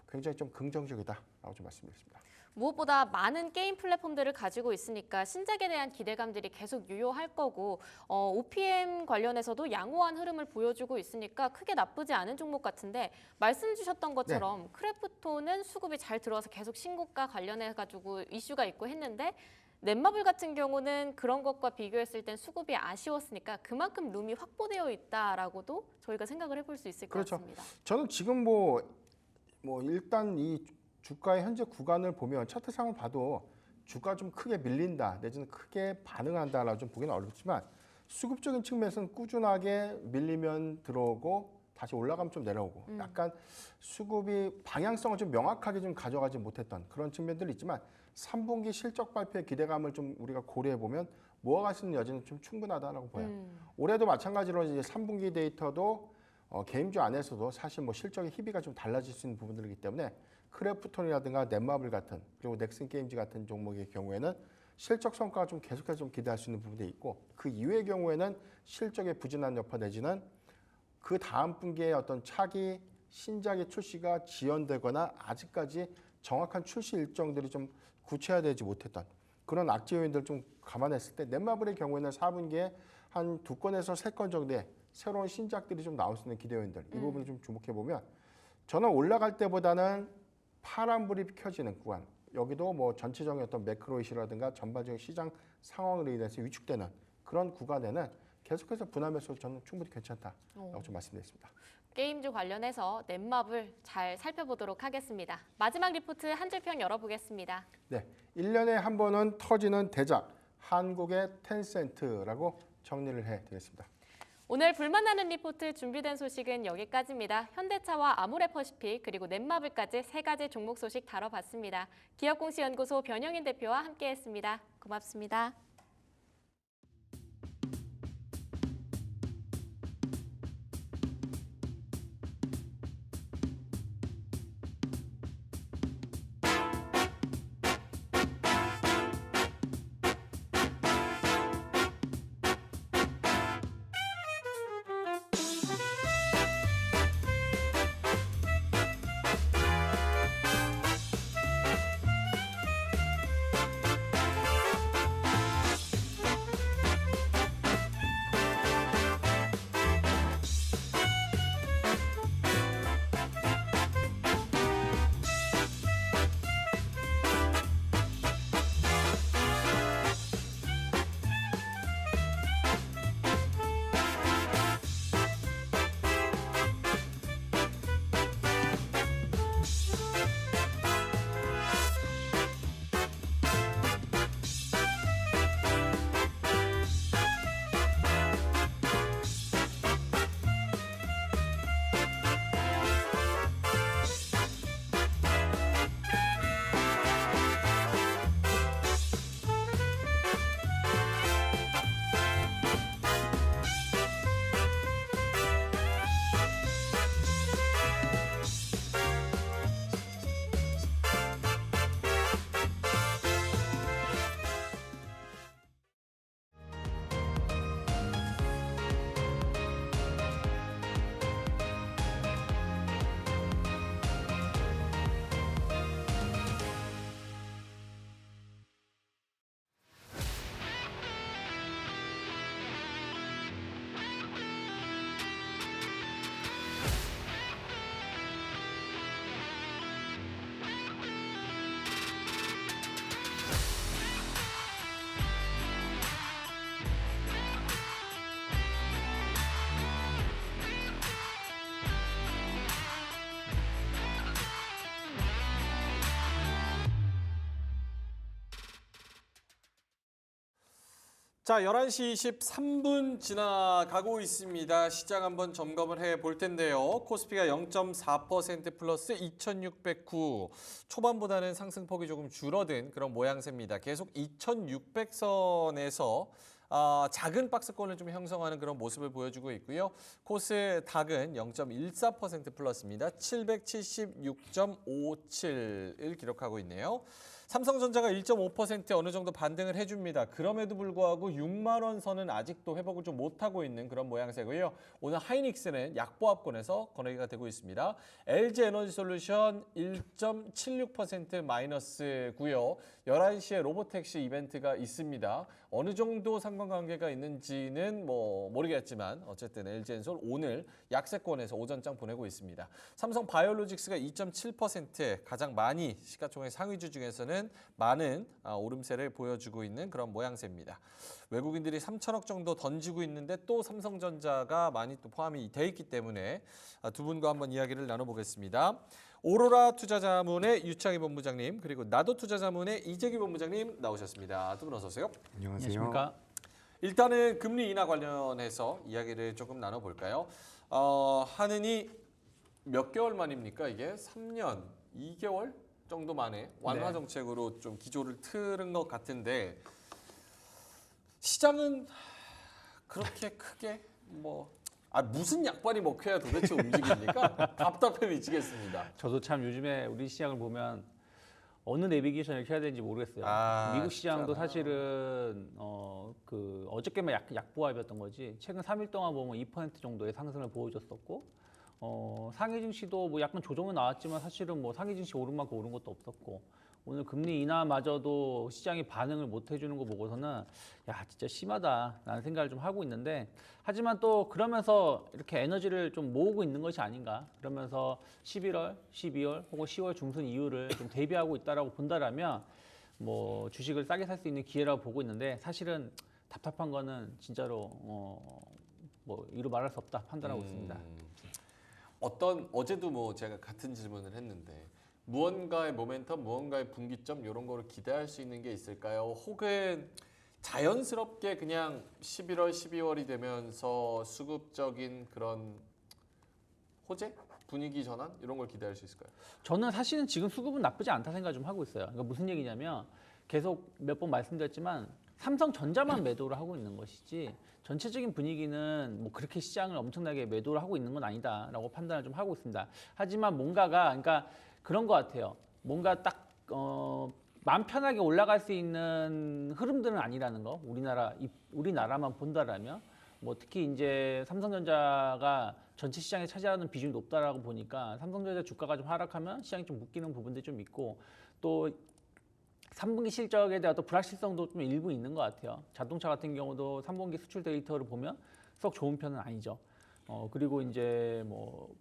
굉장히 좀 긍정적이다라고 좀 말씀드렸습니다. 무엇보다 많은 게임 플랫폼들을 가지고 있으니까 신작에 대한 기대감들이 계속 유효할 거고 OPM 관련해서도 양호한 흐름을 보여주고 있으니까 크게 나쁘지 않은 종목 같은데 말씀 주셨던 것처럼 크래프톤은 수급이 잘 들어와서 계속 신고가 관련해가지고 이슈가 있고 했는데 넷마블 같은 경우는 그런 것과 비교했을 땐 수급이 아쉬웠으니까 그만큼 룸이 확보되어 있다라고도 저희가 생각을 해볼 수 있을 것 그렇죠. 같습니다. 저는 지금 뭐 일단 이 주가의 현재 구간을 보면 차트상을 봐도 주가 좀 크게 밀린다 내지는 크게 반응한다라고 좀 보기는 어렵지만 수급적인 측면에서는 꾸준하게 밀리면 들어오고 다시 올라가면 좀 내려오고 약간 수급이 방향성을 좀 명확하게 좀 가져가지 못했던 그런 측면들이 있지만 3분기 실적 발표의 기대감을 좀 우리가 고려해 보면 모아갈 수 있는 여지는 좀 충분하다라고 보여요. 올해도 마찬가지로 이제 3분기 데이터도 개인주 안에서도 사실 뭐 실적의 희비가 좀 달라질 수 있는 부분들이기 때문에 크래프톤이라든가 넷마블 같은 그리고 넥슨 게임즈 같은 종목의 경우에는 실적 성과가 좀 계속해서 좀 기대할 수 있는 부분이 있고 그 이외의 경우에는 실적의 부진한 여파 내지는 그 다음 분기에 어떤 차기 신작의 출시가 지연되거나 아직까지 정확한 출시 일정들이 좀 구체화되지 못했던 그런 악재 요인들을 좀 감안했을 때 넷마블의 경우에는 4분기에 한 2건에서 3건 정도의 새로운 신작들이 좀 나올 수 있는 기대 요인들 이 부분을 좀 주목해 보면 저는 올라갈 때보다는 파란불이 켜지는 구간 여기도 뭐 전체적인 어떤 매크로 이슈라든가 전반적인 시장 상황으로 인해서 위축되는 그런 구간에는 계속해서 분할 매수 저는 충분히 괜찮다라고 좀 말씀드리겠습니다. 게임주 관련해서 넷마블 잘 살펴보도록 하겠습니다. 마지막 리포트 한 줄평 열어보겠습니다. 네, 1년에 한 번은 터지는 대작 한국의 텐센트라고 정리를 해드렸습니다. 오늘 불만나는 리포트 준비된 소식은 여기까지입니다. 현대차와 아모레퍼시픽 그리고 넷마블까지 3가지 종목 소식 다뤄봤습니다. 기업공시연구소 변영인 대표와 함께했습니다. 고맙습니다. 자, 11시 23분 지나가고 있습니다. 시장 한번 점검을 해볼 텐데요. 코스피가 0.4% 플러스 2,609. 초반보다는 상승폭이 조금 줄어든 그런 모양새입니다. 계속 2,600선에서 작은 박스권을 좀 형성하는 그런 모습을 보여주고 있고요. 코스닥은 0.14% 플러스입니다. 776.57을 기록하고 있네요. 삼성전자가 1.5% 어느 정도 반등을 해줍니다. 그럼에도 불구하고 6만 원 선은 아직도 회복을 좀 못하고 있는 그런 모양새고요. 오늘 하이닉스는 약보합권에서 거래가 되고 있습니다. LG에너지솔루션 1.76% 마이너스고요. 11시에 로보택시 이벤트가 있습니다. 어느 정도 상관관계가 있는지는 모르겠지만 어쨌든 LG엔솔 오늘 약세권에서 오전장 보내고 있습니다. 삼성 바이오로직스가 2.7% 가장 많이 시가총액 상위주 중에서는 시장은 많은 오름세를 보여주고 있는 그런 모양새입니다. 외국인들이 3천억 정도 던지고 있는데 또 삼성전자가 많이 또 포함이 돼 있기 때문에 두 분과 한번 이야기를 나눠보겠습니다. 오로라 투자자문의 유창희 본부장님 그리고 나도 투자자문의 이재기 본부장님 나오셨습니다. 두 분 어서 오세요. 안녕하십니까. 일단은 금리 인하 관련해서 이야기를 조금 나눠볼까요? 하느니 몇 개월 만입니까? 이게 3년, 2개월 정도 만에 완화 정책으로 좀 기조를 틀은 것 같은데 시장은 그렇게 크게 무슨 약발이 먹혀야 도대체 움직입니까? 답답해 미치겠습니다. 저도 참 요즘에 우리 시장을 보면 어느 내비게이션을 켜야 되는지 모르겠어요. 미국 시장도 사실은 어저께만 약보합이었던 거지. 최근 3일 동안 보면 2% 정도의 상승을 보여줬었고, 상해 증시도 뭐 약간 조정은 나왔지만 사실은 뭐 상해 증시 오른 만큼 오른 것도 없었고, 오늘 금리 인하마저도 시장이 반응을 못 해주는 거 보고서는 야 진짜 심하다라는 생각을 좀 하고 있는데, 하지만 또 그러면서 이렇게 에너지를 좀 모으고 있는 것이 아닌가, 그러면서 11월, 12월 혹은 10월 중순 이후를 좀 대비하고 있다라고 본다라면 뭐 주식을 싸게 살 수 있는 기회라고 보고 있는데, 사실은 답답한 거는 진짜로 뭐 이루 말할 수 없다 판단하고 있습니다. 어제도 뭐 제가 같은 질문을 했는데 무언가의 모멘텀, 무언가의 분기점 이런 거를 기대할 수 있는 게 있을까요? 혹은 자연스럽게 그냥 11월, 12월이 되면서 수급적인 그런 호재? 분위기 전환? 이런 걸 기대할 수 있을까요? 저는 사실은 지금 수급은 나쁘지 않다 생각 좀 하고 있어요. 그러니까 무슨 얘기냐면 계속 몇 번 말씀드렸지만 삼성전자만 매도를 하고 있는 것이지 전체적인 분위기는 뭐 그렇게 시장을 엄청나게 매도를 하고 있는 건 아니다라고 판단을 좀 하고 있습니다. 하지만 뭔가가 그러니까 그런 것 같아요. 뭔가 딱 마음 편하게 올라갈 수 있는 흐름들은 아니라는 거. 우리나라만 본다라면 뭐 특히 이제 삼성전자가 전체 시장에 차지하는 비중이 높다라고 보니까 삼성전자 주가가 좀 하락하면 시장이 좀 묶이는 부분들이 좀 있고, 또 3분기 실적에 대한 또 불확실성도 좀 일부 있는 것 같아요. 자동차 같은 경우도 3분기 수출 데이터를 보면 썩 좋은 편은 아니죠. 그리고 이제 뭐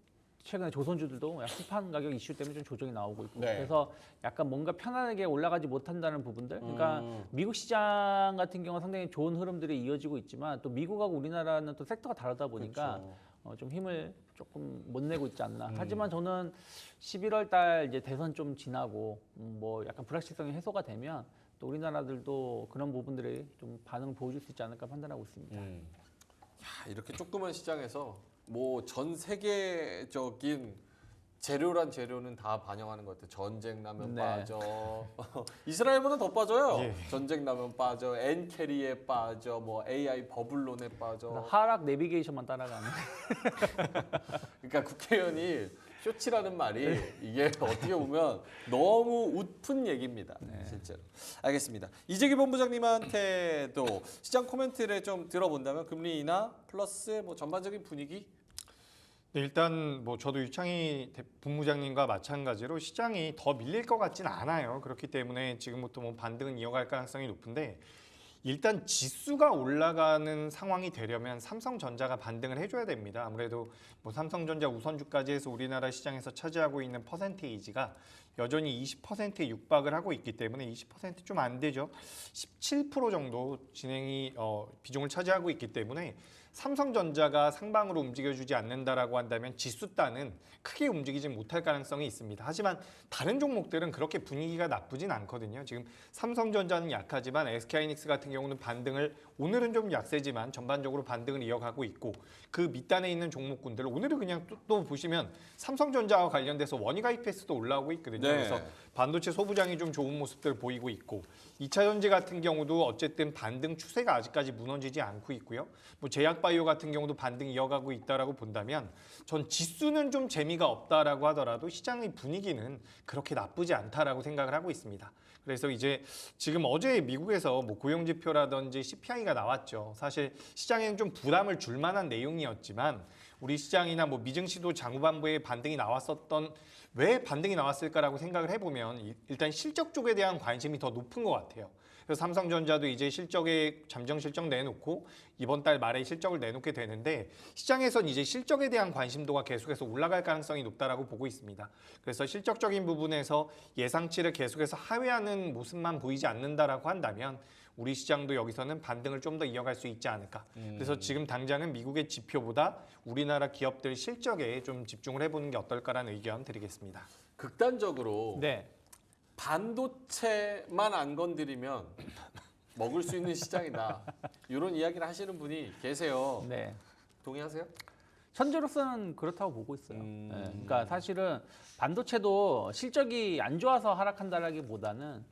최근에 조선주들도 약 수판 가격 이슈 때문에 좀 조정이 나오고 있고, 네. 그래서 약간 뭔가 편안하게 올라가지 못한다는 부분들. 그러니까 미국 시장 같은 경우 상당히 좋은 흐름들이 이어지고 있지만 또 미국하고 우리나라는 또 섹터가 다르다 보니까 좀 힘을 조금 못 내고 있지 않나. 하지만 저는 11월 달 이제 대선 좀 지나고 뭐 약간 불확실성이 해소가 되면 또 우리나라들도 그런 부분들이 좀 반응을 보여줄 수 있지 않을까 판단하고 있습니다. 이렇게 조그만 시장에서 뭐 전 세계적인 재료는 다 반영하는 것 같아요. 전쟁 나면 네. 빠져. 이스라엘보다 더 빠져요. 예. 전쟁 나면 빠져. 엔캐리에 빠져. 뭐 AI 버블론에 빠져. 하락 내비게이션만 따라가는. 그러니까 국회의원이 쇼치라는 말이 이게 어떻게 보면 너무 웃픈 얘기입니다. 실제로. 알겠습니다. 이재기 본부장님한테도 시장 코멘트를 좀 들어본다면 금리 인하 플러스 뭐 전반적인 분위기. 네, 일단 뭐 저도 유창희 본부장님과 마찬가지로 시장이 더 밀릴 것 같지는 않아요. 그렇기 때문에 지금부터 뭐 반등은 이어갈 가능성이 높은데, 일단 지수가 올라가는 상황이 되려면 삼성전자가 반등을 해줘야 됩니다. 아무래도 뭐 삼성전자 우선주까지 해서 우리나라 시장에서 차지하고 있는 퍼센테이지가 여전히 20%에 육박을 하고 있기 때문에 20% 좀 안 되죠. 17% 정도 비중을 차지하고 있기 때문에 삼성전자가 상방으로 움직여주지 않는다라고 한다면 지수단은 크게 움직이지 못할 가능성이 있습니다. 하지만 다른 종목들은 그렇게 분위기가 나쁘진 않거든요. 지금 삼성전자는 약하지만 SK하이닉스 같은 경우는 반등을, 오늘은 좀 약세지만 전반적으로 반등을 이어가고 있고, 그 밑단에 있는 종목군들 오늘은 그냥 또 보시면 삼성전자와 관련돼서 원익 IPS도 올라오고 있거든요. 네. 그래서 반도체 소부장이 좀 좋은 모습들을 보이고 있고, 2차전지 같은 경우도 어쨌든 반등 추세가 아직까지 무너지지 않고 있고요. 뭐 제약바이오 같은 경우도 반등 이어가고 있다라고 본다면, 전 지수는 좀 재미가 없다라고 하더라도 시장의 분위기는 그렇게 나쁘지 않다라고 생각을 하고 있습니다. 그래서 이제 지금 어제 미국에서 뭐 고용지표라든지 CPI가 나왔죠. 사실 시장에는 좀 부담을 줄 만한 내용이었지만 우리 시장이나 뭐 미증시도 장후반부에 반등이 나왔었던, 왜 반등이 나왔을까라고 생각을 해보면 일단 실적 쪽에 대한 관심이 더 높은 것 같아요. 그래서 삼성전자도 이제 실적에 잠정 실적 내놓고 이번 달 말에 실적을 내놓게 되는데 시장에선 이제 실적에 대한 관심도가 계속해서 올라갈 가능성이 높다라고 보고 있습니다. 그래서 실적적인 부분에서 예상치를 계속해서 하회하는 모습만 보이지 않는다라고 한다면 우리 시장도 여기서는 반등을 좀 더 이어갈 수 있지 않을까. 그래서 지금 당장은 미국의 지표보다 우리나라 기업들 실적에 좀 집중을 해보는 게 어떨까라는 의견 드리겠습니다. 극단적으로 네. 반도체만 안 건드리면 먹을 수 있는 시장이다. 이런 이야기를 하시는 분이 계세요. 네. 동의하세요? 현재로서는 그렇다고 보고 있어요. 네. 그러니까 사실은 반도체도 실적이 안 좋아서 하락한다라기보다는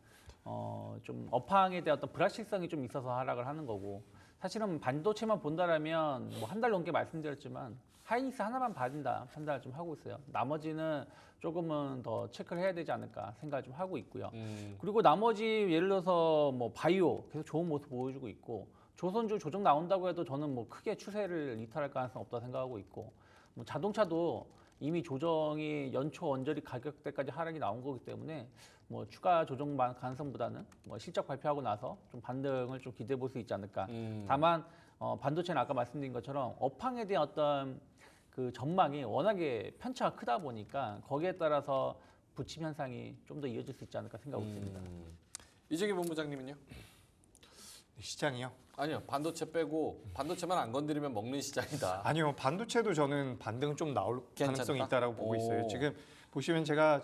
좀 업황에 대한 어떤 불확실성이 좀 있어서 하락을 하는 거고, 사실은 반도체만 본다라면 뭐 한 달 넘게 말씀드렸지만 하이닉스 하나만 받는다 판단을 좀 하고 있어요. 나머지는 조금은 더 체크를 해야 되지 않을까 생각을 좀 하고 있고요. 그리고 나머지 예를 들어서 뭐 바이오 계속 좋은 모습 보여주고 있고, 조선주 조정 나온다고 해도 저는 뭐 크게 추세를 이탈할 가능성 없다 생각하고 있고, 뭐 자동차도 이미 조정이 연초 언저리 가격대까지 하락이 나온 거기 때문에 뭐 추가 조정 가능성보다는 뭐 실적 발표하고 나서 좀 반등을 좀 기대해 볼 수 있지 않을까. 다만 반도체는 아까 말씀드린 것처럼 업황에 대한 어떤 그 전망이 워낙에 편차가 크다 보니까 거기에 따라서 부침 현상이 좀 더 이어질 수 있지 않을까 생각하고 있습니다. 이재기 본부장님은요? 시장이요? 아니요, 반도체 빼고 반도체만 안 건드리면 먹는 시장이다. 아니요, 반도체도 저는 반등 좀 나올 가능성이 괜찮다? 있다라고 보고 있어요. 오. 지금 보시면 제가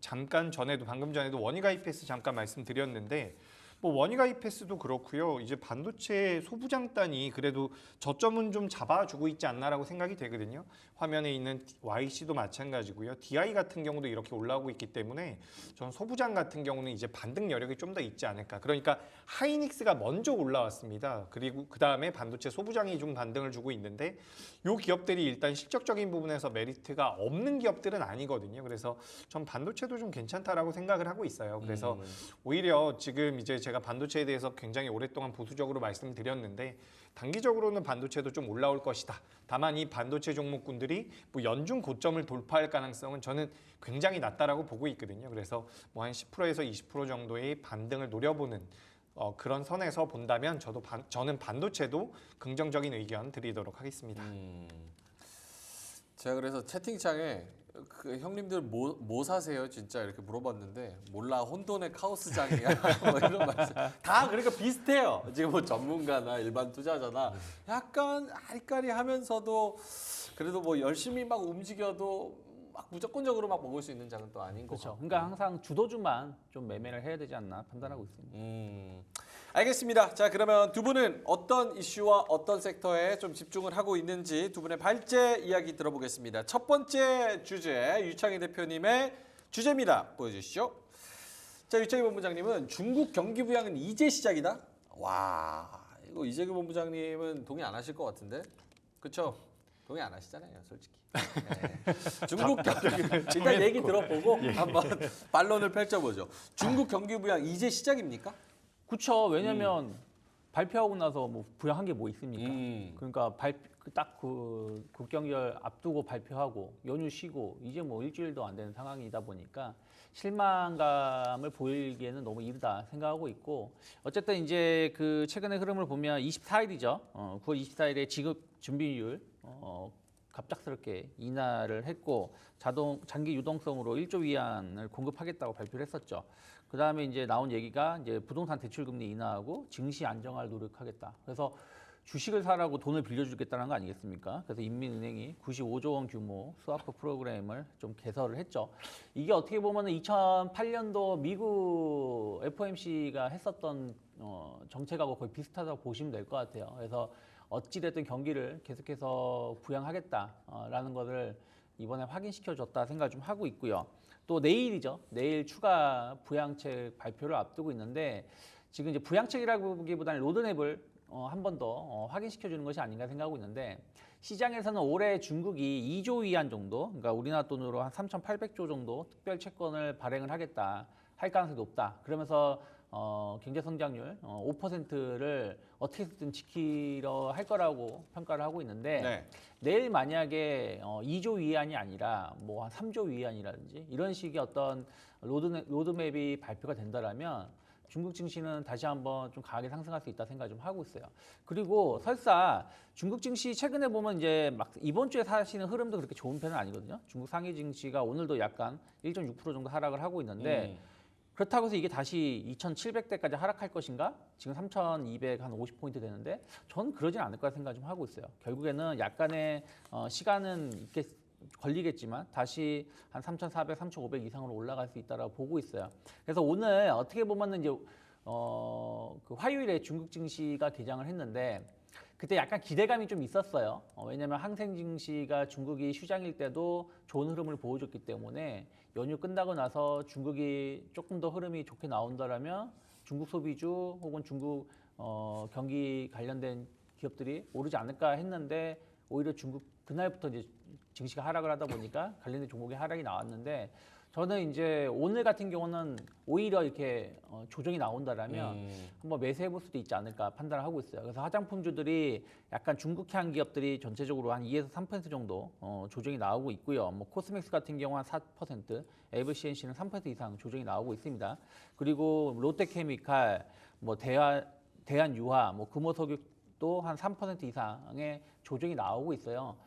잠깐 전에도 방금 전에도 원희가 EPS 잠깐 말씀드렸는데 뭐 원희가 EPS도 그렇고요. 이제 반도체 소부장단이 그래도 저점은 좀 잡아주고 있지 않나라고 생각이 되거든요. 화면에 있는 YC도 마찬가지고요. DI 같은 경우도 이렇게 올라오고 있기 때문에 전 소부장 같은 경우는 이제 반등 여력이 좀 더 있지 않을까. 그러니까 하이닉스가 먼저 올라왔습니다. 그리고 그 다음에 반도체 소부장이 좀 반등을 주고 있는데 이 기업들이 일단 실적적인 부분에서 메리트가 없는 기업들은 아니거든요. 그래서 전 반도체도 좀 괜찮다라고 생각을 하고 있어요. 그래서 오히려 지금 이제 제가 반도체에 대해서 굉장히 오랫동안 보수적으로 말씀드렸는데 단기적으로는 반도체도 좀 올라올 것이다. 다만 이 반도체 종목군들이 뭐 연중 고점을 돌파할 가능성은 저는 굉장히 낮다라고 보고 있거든요. 그래서 뭐 한 10%에서 20% 정도의 반등을 노려보는 그런 선에서 본다면 저는 반도체도 긍정적인 의견 드리도록 하겠습니다. 제가 그래서 채팅창에 그 형님들 뭐 사세요? 진짜 이렇게 물어봤는데 몰라, 혼돈의 카오스장이야. 뭐 이런 말씀. 다 그러니까 비슷해요. 지금 뭐 전문가나 일반 투자자나 약간 아리까리하면서도 그래도 뭐 열심히 막 움직여도 막 무조건적으로 막 먹을 수 있는 장은 또 아닌 거죠. 그렇죠. 그러니까 항상 주도주만 좀 매매를 해야 되지 않나 판단하고 있습니다. 알겠습니다. 자, 그러면 두 분은 어떤 이슈와 어떤 섹터에 좀 집중을 하고 있는지 두 분의 발제 이야기 들어보겠습니다. 첫 번째 주제, 유창희 대표님의 주제입니다. 보여주시죠. 자, 유창희 본부장님은 중국 경기 부양은 이제 시작이다? 와, 이거 이재기 본부장님은 동의 안 하실 것 같은데? 그렇죠? 동의 안 하시잖아요, 솔직히. 네. 중국 경기 일단 얘기 들어보고 한번 반론을 펼쳐보죠. 중국 경기 부양 이제 시작입니까? 그렇죠. 왜냐하면 발표하고 나서 뭐 부양한 게 뭐 있습니까? 그러니까 딱 그 국경절 앞두고 발표하고 연휴 쉬고 이제 뭐 일주일도 안 되는 상황이다 보니까 실망감을 보이기에는 너무 이르다 생각하고 있고, 어쨌든 이제 그 최근의 흐름을 보면 24일이죠. 9월 24일에 지급 준비율 갑작스럽게 인하를 했고 장기 유동성으로 1조 위안을 공급하겠다고 발표를 했었죠. 그 다음에 이제 나온 얘기가 이제 부동산 대출 금리 인하하고 증시 안정화를 노력하겠다. 그래서 주식을 사라고 돈을 빌려주겠다는 거 아니겠습니까? 그래서 인민은행이 95조 원 규모 스와프 프로그램을 좀 개설을 했죠. 이게 어떻게 보면 2008년도 미국 FOMC가 했었던 정책하고 거의 비슷하다고 보시면 될 것 같아요. 그래서 어찌됐든 경기를 계속해서 부양하겠다라는 것을 이번에 확인시켜줬다 생각을 좀 하고 있고요. 또 내일이죠. 내일 추가 부양책 발표를 앞두고 있는데 지금 이제 부양책이라고 보기보다는 로드맵을 한 번 더 확인시켜주는 것이 아닌가 생각하고 있는데, 시장에서는 올해 중국이 2조 위안 정도, 그러니까 우리나라 돈으로 한 3,800조 정도 특별 채권을 발행을 하겠다 할 가능성이 높다. 그러면서 경제 성장률 5%를 어떻게든 지키려 할 거라고 평가를 하고 있는데, 네. 내일 만약에 2조 위안이 아니라 뭐 한 3조 위안이라든지 이런 식의 어떤 로드맵이 발표가 된다라면 중국 증시는 다시 한번 좀 강하게 상승할 수 있다 생각 좀 하고 있어요. 그리고 설사 중국 증시 최근에 보면 이제 막 이번 주에 사시는 흐름도 그렇게 좋은 편은 아니거든요. 중국 상해 증시가 오늘도 약간 1.6% 정도 하락을 하고 있는데 그렇다고 해서 이게 다시 2,700대까지 하락할 것인가? 지금 3,250포인트 되는데 저는 그러진 않을 거라 생각 좀 하고 있어요. 결국에는 약간의 시간은 걸리겠지만 다시 한 3,400, 3,500 이상으로 올라갈 수 있다라고 보고 있어요. 그래서 오늘 어떻게 보면은 이제 그 화요일에 중국 증시가 개장을 했는데 그때 약간 기대감이 좀 있었어요. 왜냐하면 항생 증시가 중국이 휴장일 때도 좋은 흐름을 보여줬기 때문에 연휴 끝나고 나서 중국이 조금 더 흐름이 좋게 나온다라면 중국 소비주 혹은 중국 경기 관련된 기업들이 오르지 않을까 했는데 오히려 중국 그날부터 이제 증시가 하락을 하다 보니까 관련된 종목의 하락이 나왔는데 저는 이제 오늘 같은 경우는 오히려 이렇게 조정이 나온다라면 한번 매수해 볼 수도 있지 않을까 판단을 하고 있어요. 그래서 화장품주들이 약간 중국향 기업들이 전체적으로 한 2에서 3% 정도 조정이 나오고 있고요. 뭐 코스맥스 같은 경우 한 4%, LVCNC는 3% 이상 조정이 나오고 있습니다. 그리고 롯데케미칼, 뭐 대한유화, 뭐 금호석유도 한 3% 이상의 조정이 나오고 있어요.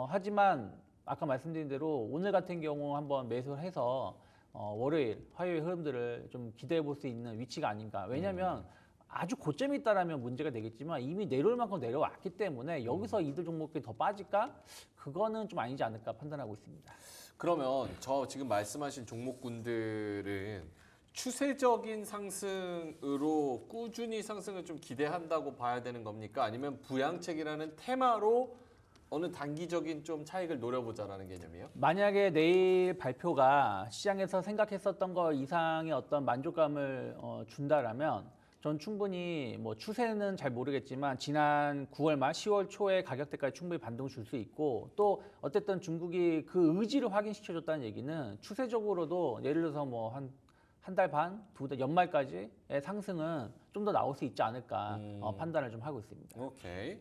하지만 아까 말씀드린 대로 오늘 같은 경우 한번 매수를 해서 월요일, 화요일 흐름들을 좀 기대해 볼 수 있는 위치가 아닌가. 왜냐하면 아주 고점이 있다라면 문제가 되겠지만 이미 내려올 만큼 내려왔기 때문에 여기서 이들 종목들이 더 빠질까? 그거는 좀 아니지 않을까 판단하고 있습니다. 그러면 저 지금 말씀하신 종목군들은 추세적인 상승으로 꾸준히 상승을 좀 기대한다고 봐야 되는 겁니까? 아니면 부양책이라는 테마로 어느 단기적인 좀 차익을 노려보자라는 개념이에요? 만약에 내일 발표가 시장에서 생각했었던 거 이상의 어떤 만족감을 준다라면 전 충분히 뭐 추세는 잘 모르겠지만 지난 9월 말 10월 초에 가격대까지 충분히 반등을 줄 수 있고 또 어쨌든 중국이 그 의지를 확인시켜줬다는 얘기는 추세적으로도 예를 들어서 뭐 한 달 반, 2달, 연말까지의 상승은 좀 더 나올 수 있지 않을까 판단을 좀 하고 있습니다. 오케이.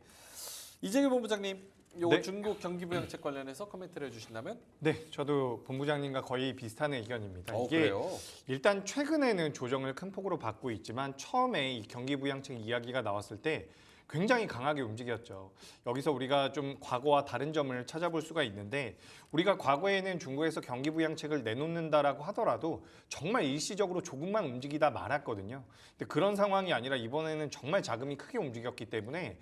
이재규 본부장님, 요 네. 중국 경기 부양책 관련해서 코멘트를 해주신다면? 네, 저도 본부장님과 거의 비슷한 의견입니다. 이게 그래요? 일단 최근에는 조정을 큰 폭으로 받고 있지만 처음에 이 경기 부양책 이야기가 나왔을 때 굉장히 강하게 움직였죠. 여기서 우리가 좀 과거와 다른 점을 찾아볼 수가 있는데 우리가 과거에는 중국에서 경기 부양책을 내놓는다라고 하더라도 정말 일시적으로 조금만 움직이다 말았거든요. 근데 그런 상황이 아니라 이번에는 정말 자금이 크게 움직였기 때문에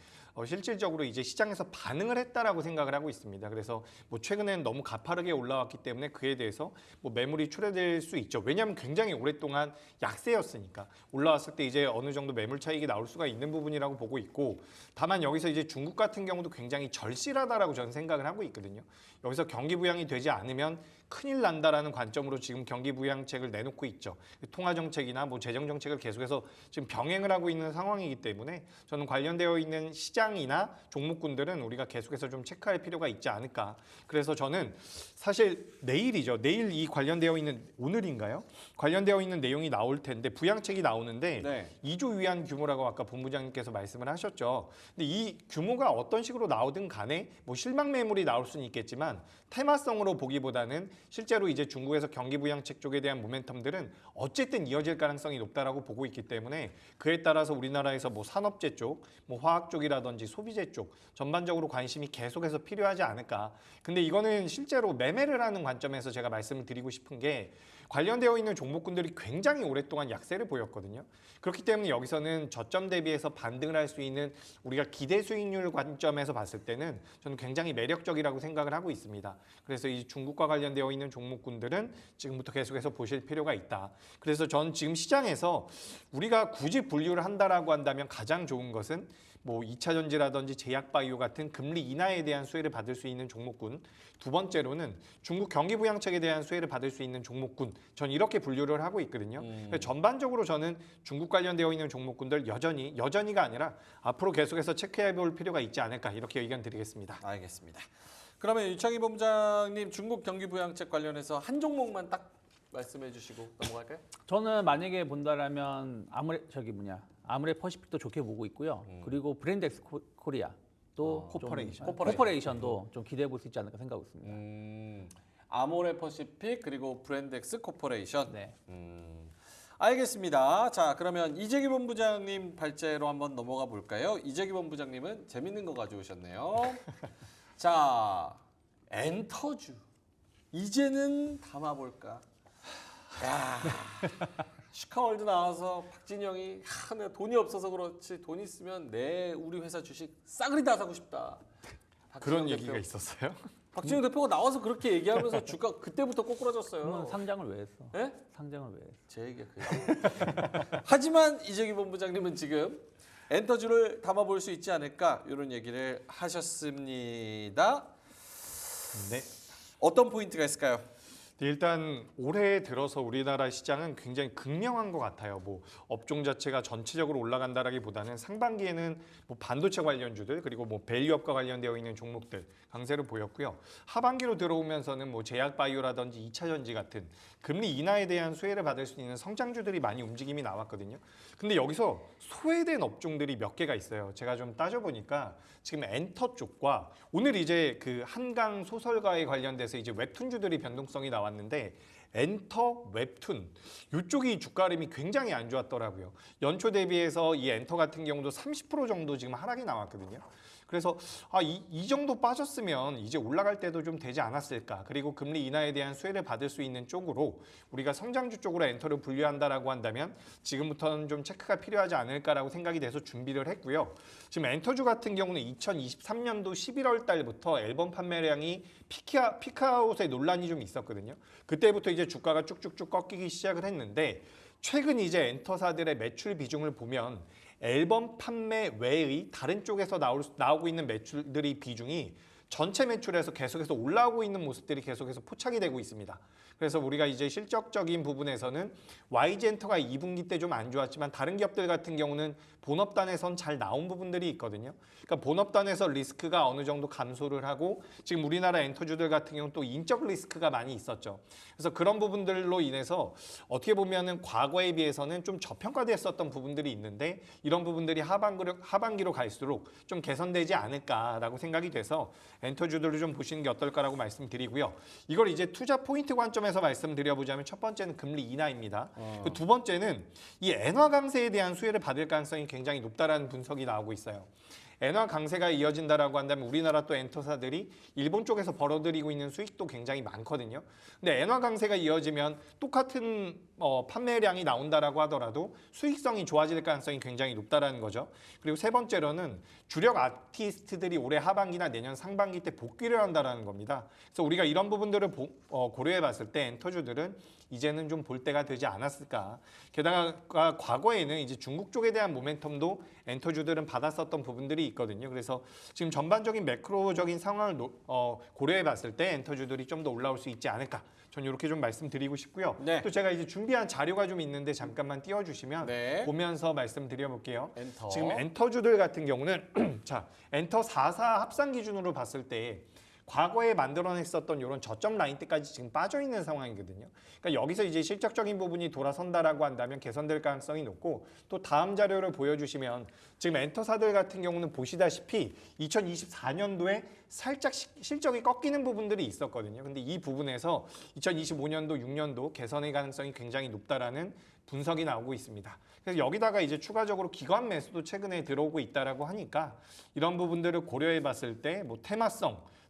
실질적으로 이제 시장에서 반응을 했다라고 생각을 하고 있습니다. 그래서 뭐 최근에는 너무 가파르게 올라왔기 때문에 그에 대해서 뭐 매물이 출회될 수 있죠. 왜냐하면 굉장히 오랫동안 약세였으니까 올라왔을 때 이제 어느 정도 매물 차익이 나올 수가 있는 부분이라고 보고 있고 다만 여기서 이제 중국 같은 경우도 굉장히 절실하다라고 저는 생각을 하고 있거든요. 여기서 경기 부양이 되지 않으면 큰일 난다라는 관점으로 지금 경기 부양책을 내놓고 있죠. 통화 정책이나 뭐 재정 정책을 계속해서 지금 병행을 하고 있는 상황이기 때문에 저는 관련되어 있는 시장이나 종목군들은 우리가 계속해서 좀 체크할 필요가 있지 않을까. 그래서 저는 사실 내일이죠. 내일 이 관련되어 있는 오늘인가요? 관련되어 있는 내용이 나올 텐데 부양책이 나오는데 네. 2조 위안 규모라고 아까 본부장님께서 말씀을 하셨죠. 근데 이 규모가 어떤 식으로 나오든 간에 뭐 실망 매물이 나올 수는 있겠지만 테마성으로 보기보다는 실제로 이제 중국에서 경기 부양책 쪽에 대한 모멘텀들은 어쨌든 이어질 가능성이 높다라고 보고 있기 때문에 그에 따라서 우리나라에서 뭐 산업재 쪽, 뭐 화학 쪽이라든지 소비재 쪽 전반적으로 관심이 계속해서 필요하지 않을까. 근데 이거는 실제로 매매를 하는 관점에서 제가 말씀을 드리고 싶은 게 관련되어 있는 종목군들이 굉장히 오랫동안 약세를 보였거든요. 그렇기 때문에 여기서는 저점 대비해서 반등을 할 수 있는 우리가 기대 수익률 관점에서 봤을 때는 저는 굉장히 매력적이라고 생각을 하고 있습니다. 그래서 이 중국과 관련되어 있는 종목군들은 지금부터 계속해서 보실 필요가 있다. 그래서 전 지금 시장에서 우리가 굳이 분류를 한다라고 한다면 가장 좋은 것은 뭐 2차 전지라든지 제약바이오 같은 금리 인하에 대한 수혜를 받을 수 있는 종목군, 두 번째로는 중국 경기 부양책에 대한 수혜를 받을 수 있는 종목군, 전 이렇게 분류를 하고 있거든요. 전반적으로 저는 중국 관련되어 있는 종목군들 여전히가 아니라 앞으로 계속해서 체크해 볼 필요가 있지 않을까 이렇게 의견 드리겠습니다. 알겠습니다. 그러면 유창희 본부장님 중국 경기 부양책 관련해서 한 종목만 딱 말씀해 주시고 넘어갈까요? 저는 만약에 본다라면 아무래 퍼시픽도 좋게 보고 있고요. 그리고 브랜드엑스 코리아 또 코퍼레이션도 좀 기대해 볼 수 있지 않을까 생각하고 있습니다. 아모레 퍼시픽 그리고 브랜드엑스 코퍼레이션. 네. 알겠습니다. 자, 그러면 이재기 본부장님 발제로 한번 넘어가 볼까요? 이재기 본부장님은 재밌는 거 가져오셨네요. 자, 엔터주. 이제는 담아볼까? 야, 슈카월드 나와서 박진영이 내가 돈이 없어서 그렇지 돈 있으면 우리 회사 주식 싸그리 다 사고 싶다. 그런 박진영 얘기가 대표. 있었어요? 박진영 대표가 나와서 그렇게 얘기하면서 주가 그때부터 꼬꾸라졌어요. 그러면 상장을 왜 했어? 예? 상장을 왜 했어? 제 얘기가 그래요. 하지만 이재기 본부장님은 지금 엔터주를 담아볼 수 있지 않을까 이런 얘기를 하셨습니다. 네. 어떤 포인트가 있을까요? 일단 올해 들어서 우리나라 시장은 굉장히 극명한 것 같아요. 뭐 업종 자체가 전체적으로 올라간다라기보다는 상반기에는 뭐 반도체 관련주들 그리고 뭐 밸류업과 관련되어 있는 종목들 강세를 보였고요. 하반기로 들어오면서는 뭐 제약바이오라든지 2차 전지 같은 금리 인하에 대한 수혜를 받을 수 있는 성장주들이 많이 움직임이 나왔거든요. 근데 여기서 소외된 업종들이 몇 개가 있어요. 제가 좀 따져보니까 지금 엔터 쪽과 오늘 이제 그 한강 소설가에 관련돼서 이제 웹툰주들이 변동성이 나왔는데 엔터, 웹툰 이쪽이 주가 흐름이 굉장히 안 좋았더라고요. 연초 대비해서 이 엔터 같은 경우도 30% 정도 지금 하락이 나왔거든요. 그래서 이 정도 빠졌으면 이제 올라갈 때도 좀 되지 않았을까. 그리고 금리 인하에 대한 수혜를 받을 수 있는 쪽으로 우리가 성장주 쪽으로 엔터를 분류한다라고 한다면 지금부터는 좀 체크가 필요하지 않을까라고 생각이 돼서 준비를 했고요. 지금 엔터주 같은 경우는 2023년도 11월 달부터 앨범 판매량이 피크아웃의 논란이 좀 있었거든요. 그때부터 이제 주가가 쭉쭉쭉 꺾이기 시작을 했는데 최근 이제 엔터사들의 매출 비중을 보면 앨범 판매 외의 다른 쪽에서 나오고 있는 매출들이 비중이 전체 매출에서 계속해서 올라오고 있는 모습들이 계속해서 포착이 되고 있습니다. 그래서 우리가 이제 실적적인 부분에서는 YG엔터가 2분기 때 좀 안 좋았지만 다른 기업들 같은 경우는 본업단에선 잘 나온 부분들이 있거든요. 그러니까 본업단에서 리스크가 어느 정도 감소를 하고 지금 우리나라 엔터주들 같은 경우는 또 인적 리스크가 많이 있었죠. 그래서 그런 부분들로 인해서 어떻게 보면은 과거에 비해서는 좀 저평가됐었던 부분들이 있는데 이런 부분들이 하반기로 갈수록 좀 개선되지 않을까라고 생각이 돼서 엔터주들을 좀 보시는 게 어떨까라고 말씀드리고요. 이걸 이제 투자 포인트 관점에서 말씀드려보자면 첫 번째는 금리 인하입니다. 그 두 번째는 이 엔화 강세에 대한 수혜를 받을 가능성이 굉장히 높다라는 분석이 나오고 있어요. 엔화 강세가 이어진다라고 한다면 우리나라 또 엔터사들이 일본 쪽에서 벌어들이고 있는 수익도 굉장히 많거든요. 근데 엔화 강세가 이어지면 똑같은 판매량이 나온다라고 하더라도 수익성이 좋아질 가능성이 굉장히 높다라는 거죠. 그리고 세 번째로는 주력 아티스트들이 올해 하반기나 내년 상반기 때 복귀를 한다라는 겁니다. 그래서 우리가 이런 부분들을 고려해 봤을 때 엔터주들은 이제는 좀 볼 때가 되지 않았을까. 게다가 과거에는 이제 중국 쪽에 대한 모멘텀도 엔터주들은 받았었던 부분들이 있거든요. 그래서 지금 전반적인 매크로적인 상황을 고려해 봤을 때 엔터주들이 좀 더 올라올 수 있지 않을까. 전 이렇게 좀 말씀드리고 싶고요. 네. 또 제가 이제 준비한 자료가 좀 있는데 잠깐만 띄워주시면 네. 보면서 말씀드려볼게요. 엔터. 지금 엔터주들 같은 경우는 자 엔터 4사 합산 기준으로 봤을 때 과거에 만들어냈었던 이런 저점 라인 때까지 지금 빠져 있는 상황이거든요. 그러니까 여기서 이제 실적적인 부분이 돌아선다라고 한다면 개선될 가능성이 높고 또 다음 자료를 보여주시면 지금 엔터사들 같은 경우는 보시다시피 2024년도에 살짝 실적이 꺾이는 부분들이 있었거든요. 근데 이 부분에서 2025년도, 6년도 개선의 가능성이 굉장히 높다라는 분석이 나오고 있습니다. 그래서 여기다가 이제 추가적으로 기관 매수도 최근에 들어오고 있다라고 하니까 이런 부분들을 고려해 봤을 때 뭐